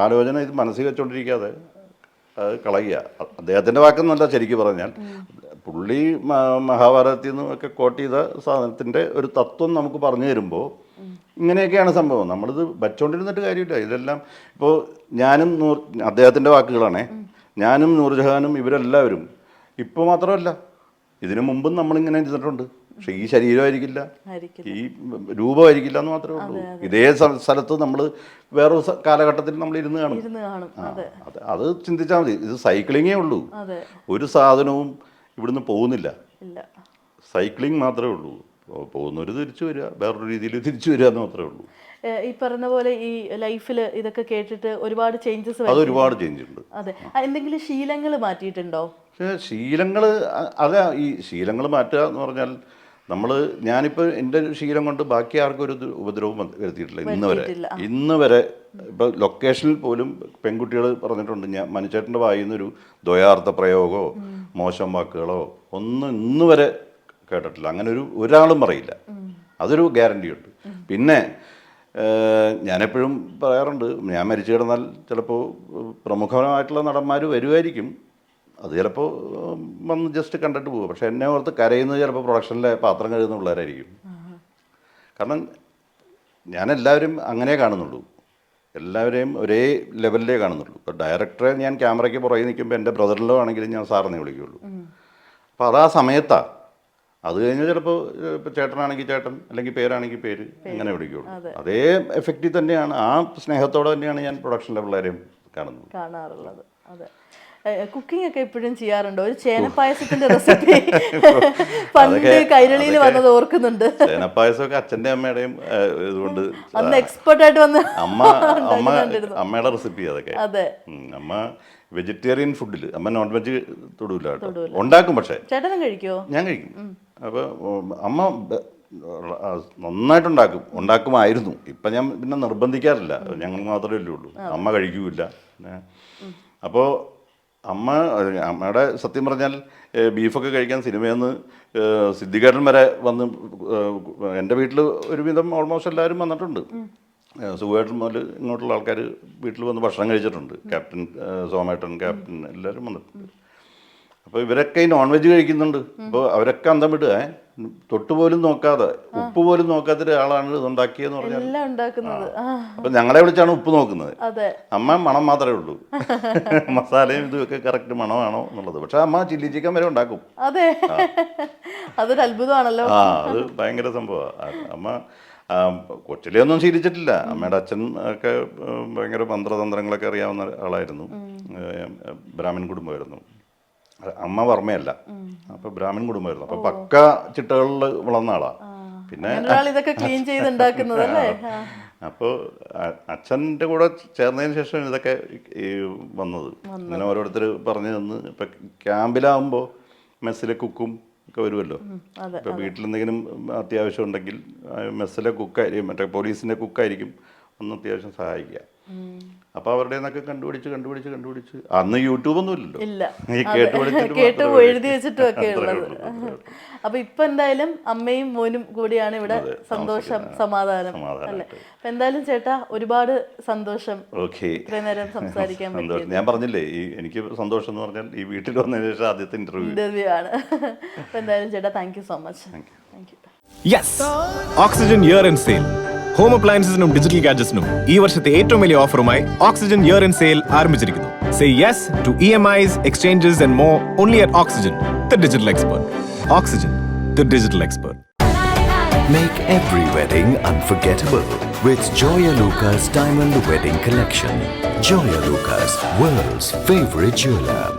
ആലോചന ഇത് മനസ്സിൽ വെച്ചുകൊണ്ടിരിക്കാതെ അത് കളയുക. അദ്ദേഹത്തിൻ്റെ വാക്കെന്നല്ല, ശരിക്കും പറഞ്ഞാൽ പുള്ളി മഹാഭാരതത്തിൽ നിന്നൊക്കെ കോട്ട് ചെയ്ത സാധനത്തിൻ്റെ ഒരു തത്വം നമുക്ക് പറഞ്ഞു തരുമ്പോൾ ഇങ്ങനെയൊക്കെയാണ് സംഭവം. നമ്മളിത് വച്ചുകൊണ്ടിരുന്നിട്ട് കാര്യമില്ല. ഇതെല്ലാം ഇപ്പോൾ ഞാനും അദ്ദേഹത്തിൻ്റെ വാക്കുകളാണേ, ഞാനും നൂർജഹാനും ഇവരെല്ലാവരും ഇപ്പോൾ മാത്രമല്ല ഇതിനു മുമ്പും നമ്മളിങ്ങനെ ഇരുന്നിട്ടുണ്ട്. പക്ഷെ ഈ ശരീരമായിരിക്കില്ല, ആയിരിക്കും. ഈ രൂപമായിരിക്കില്ല എന്ന് മാത്രമേ ഉള്ളൂ. ഇതേ സ്ഥലത്ത് നമ്മൾ വേറൊരു കാലഘട്ടത്തിൽ നമ്മൾ ഇരുന്ന് കാണും. അത് ചിന്തിച്ചാൽ മതി. ഇത് സൈക്ലിങ്ങേ ഉള്ളൂ, ഒരു സാധനവും ഇവിടുന്ന് പോകുന്നില്ല. സൈക്ലിംഗ് മാത്രമേ ഉള്ളൂ. പോകുന്നവർ തിരിച്ചു വരിക, വേറൊരു രീതിയിൽ തിരിച്ചു വരിക എന്ന് മാത്രമേ ഉള്ളൂ. ഈ പറഞ്ഞ പോലെ ഈ ലൈഫിൽ ഇതൊക്കെ കേട്ടിട്ട് ഒരുപാട് ചേഞ്ചസ്, അത് ഒരുപാട് ചേഞ്ച് ഉണ്ട്. അതെ, എന്തെങ്കിലും ശീലങ്ങൾ മാറ്റിയിട്ടുണ്ടോ? പക്ഷേ ശീലങ്ങൾ, അതാ ഈ ശീലങ്ങൾ മാറ്റുക എന്ന് പറഞ്ഞാൽ ഞാനിപ്പോൾ എൻ്റെ ശീലം കൊണ്ട് ബാക്കി ആർക്കും ഒരു ഉപദ്രവം വരുത്തിയിട്ടില്ല ഇന്ന് വരെ. ഇപ്പോൾ ലൊക്കേഷനിൽ പോലും പെൺകുട്ടികൾ പറഞ്ഞിട്ടുണ്ട്, ഞാൻ മനുഷ്യൻ്റെ വായിൽ നിന്നൊരു ദ്വയാർത്ഥ പ്രയോഗമോ മോശം വാക്കുകളോ ഒന്നും ഇന്ന് വരെ കേട്ടിട്ടില്ല. അങ്ങനെ ഒരാളും പറയില്ല, അതൊരു ഗ്യാരണ്ടി ഉണ്ട്. പിന്നെ ഞാനെപ്പോഴും പറയാറുണ്ട്, ഞാൻ മരിച്ചു കിടന്നാൽ ചിലപ്പോൾ പ്രമുഖമായിട്ടുള്ള നടന്മാർ വരുമായിരിക്കും, അത് ചിലപ്പോൾ വന്ന് ജസ്റ്റ് കണ്ടിട്ട് പോകും. പക്ഷെ എന്നെ ഓർത്ത് കരയുന്നത് ചിലപ്പോൾ പ്രൊഡക്ഷനിലെ പാത്രം കഴുകുന്ന പിള്ളേരായിരിക്കും. കാരണം ഞാൻ എല്ലാവരും അങ്ങനെ കാണുന്നുള്ളൂ, എല്ലാവരെയും ഒരേ ലെവലിലേ കാണുന്നുള്ളൂ. ഇപ്പോൾ ഡയറക്ടറെ ഞാൻ ക്യാമറയ്ക്ക് പുറകെ നിൽക്കുമ്പോൾ എൻ്റെ ബ്രദറിലോ ആണെങ്കിലും ഞാൻ സാറിനെ വിളിക്കുകയുള്ളൂ. അപ്പോൾ അതാ സമയത്താണ്. അത് കഴിഞ്ഞ് ചിലപ്പോൾ ഇപ്പോൾ ചേട്ടനാണെങ്കിൽ ചേട്ടൻ, അല്ലെങ്കിൽ പേരാണെങ്കിൽ പേര്, അങ്ങനെ വിളിക്കുകയുള്ളൂ. അതേ എഫക്റ്റിൽ തന്നെയാണ്, ആ സ്നേഹത്തോടെ തന്നെയാണ് ഞാൻ പ്രൊഡക്ഷനിലെ പിള്ളേരെയും കാണാറുള്ളത്. അതെ, കുക്കിംഗ് ഒക്കെ എപ്പോഴും ചെയ്യാറുണ്ടോ? ഒരു ചേനപ്പായസത്തിന്റെ റെസിപ്പി പണ്ട് കൈരളിയിൽ വന്നത് ഓർക്കുന്നുണ്ട്. ചേനപ്പായസമൊക്കെ അച്ഛൻ്റെ അമ്മയുടെയും ഇതുകൊണ്ട് അന്ന് എക്സ്പെർട്ട് ആയിട്ട് വന്ന് അമ്മയുടെ റെസിപ്പി അതൊക്കെ. അതെ, അമ്മ വെജിറ്റേറിയൻ ഫുഡിൽ, അമ്മ നോൺ വെജ് തൊടൂല കേട്ടോ, ഉണ്ടാക്കും. പക്ഷേ ചേട്ടനും കഴിക്കുമോ? ഞാൻ കഴിക്കും. അപ്പോൾ അമ്മ നന്നായിട്ടുണ്ടാക്കും, ഉണ്ടാക്കുമായിരുന്നു. ഇപ്പം ഞാൻ പിന്നെ നിർബന്ധിക്കാറില്ല, ഞങ്ങൾ മാത്രമേ ഉള്ളൂ, അമ്മ കഴിക്കൂല. അപ്പോൾ അമ്മയുടെ സത്യം പറഞ്ഞാൽ ബീഫൊക്കെ കഴിക്കാൻ സിനിമയിൽ നിന്ന് സിദ്ദിഖേട്ടൻ വരെ വന്ന് എൻ്റെ വീട്ടിൽ ഒരുവിധം ഓൾമോസ്റ്റ് എല്ലാവരും വന്നിട്ടുണ്ട്. സുഖേട്ടൻ മുതൽ ഇങ്ങോട്ടുള്ള ആൾക്കാർ വീട്ടിൽ വന്ന് ഭക്ഷണം കഴിച്ചിട്ടുണ്ട്. ക്യാപ്റ്റൻ സോമേട്ടൻ, ക്യാപ്റ്റൻ എല്ലാവരും വന്നിട്ടുണ്ട്. അപ്പോൾ ഇവരൊക്കെ ഈ നോൺ വെജ് കഴിക്കുന്നുണ്ട്. അപ്പോൾ അവരൊക്കെ അന്തം വിടുക, തൊട്ടുപോലും നോക്കാതെ, ഉപ്പ് പോലും നോക്കാത്ത ഒരാളാണ് ഇതുണ്ടാക്കിയെന്ന് പറഞ്ഞാൽ. അപ്പം ഞങ്ങളെ വിളിച്ചാണ് ഉപ്പ് നോക്കുന്നത്. അമ്മ മണം മാത്രമേ ഉള്ളൂ, മസാലയും ഇതുമൊക്കെ കറക്റ്റ് മണമാണോ എന്നുള്ളത്. പക്ഷെ അമ്മ ചില്ലി ചിക്കൻ വരെ ഉണ്ടാക്കും. അതെ, അതൊരു അത്ഭുതമാണല്ലോ. അത് ഭയങ്കര സംഭവമാണ്. അമ്മ കൊച്ചിലെയൊന്നും ശീലിച്ചിട്ടില്ല. അമ്മയുടെ അച്ഛൻ ഒക്കെ ഭയങ്കര മന്ത്രതന്ത്രങ്ങളൊക്കെ അറിയാവുന്ന ആളായിരുന്നു. ബ്രാഹ്മൺ കുടുംബമായിരുന്നു. അമ്മ വർമ്മയല്ല, അപ്പൊ ബ്രാഹ്മൺ കുടുംബമായിരുന്നു. അപ്പൊ പക്ക ചിട്ടകളിൽ വളർന്ന ആളാ. പിന്നെ ഇതൊക്കെ ക്ലീൻ ചെയ്തുണ്ടാക്കുന്നത്. അപ്പോൾ അച്ഛൻ്റെ കൂടെ ചേർന്നതിന് ശേഷം ഇതൊക്കെ വന്നത്. അങ്ങനെ ഓരോരുത്തർ പറഞ്ഞു തന്ന്. ഇപ്പൊ ക്യാമ്പിലാവുമ്പോൾ മെസ്സിലെ കുക്കും ഒക്കെ വരുമല്ലോ. ഇപ്പൊ വീട്ടിൽ എന്തെങ്കിലും അത്യാവശ്യം ഉണ്ടെങ്കിൽ മെസ്സിലെ കുക്കായിരിക്കും, മറ്റേ പോലീസിന്റെ കുക്കായിരിക്കും ഒന്ന് അത്യാവശ്യം സഹായിക്കുക. അപ്പൊ അവരുടെ നിന്നൊക്കെ കണ്ടുപിടിച്ച് അന്ന് യൂട്യൂബൊന്നും ഇല്ലല്ലോ, കേട്ട് എഴുതി വെച്ചിട്ടും ഒക്കെ ഉള്ളത്. അപ്പൊ ഇപ്പൊ എന്തായാലും അമ്മയും മോനും കൂടിയാണ് ഇവിടെ. സന്തോഷം, സമാധാനം അല്ലേ? അപ്പൊ എന്തായാലും ചേട്ടാ ഒരുപാട് സന്തോഷം ഇത്രയും നേരം സംസാരിക്കാൻ പറ്റും. ഞാൻ പറഞ്ഞില്ലേ, എനിക്ക് സന്തോഷം എന്ന് പറഞ്ഞാൽ ഈ വീട്ടിൽ വന്നതിന് ശേഷം ആദ്യത്തെ ഇന്റർവ്യൂ ആണ്. അപ്പൊ എന്തായാലും ചേട്ടാ thank you so much. Yes, Oxygen year end sale home അപ്ലയൻസസിനും ഡിജിറ്റൽ ഗാഡ്ജറ്റ്സിനും ഈ വർഷത്തെ ഏറ്റവും വലിയ ഓഫറുമായി ഓക്സിജൻ ഇയർ ആൻഡ് സെയിൽ ആരംഭിച്ചിരിക്കുന്നു. Say yes to EMIs, exchanges and more only at Oxygen, the digital expert. Oxygen, the digital expert. Make every wedding unforgettable with Joya Lucas Diamond Wedding Collection. Joya Lucas, world's favorite jeweler.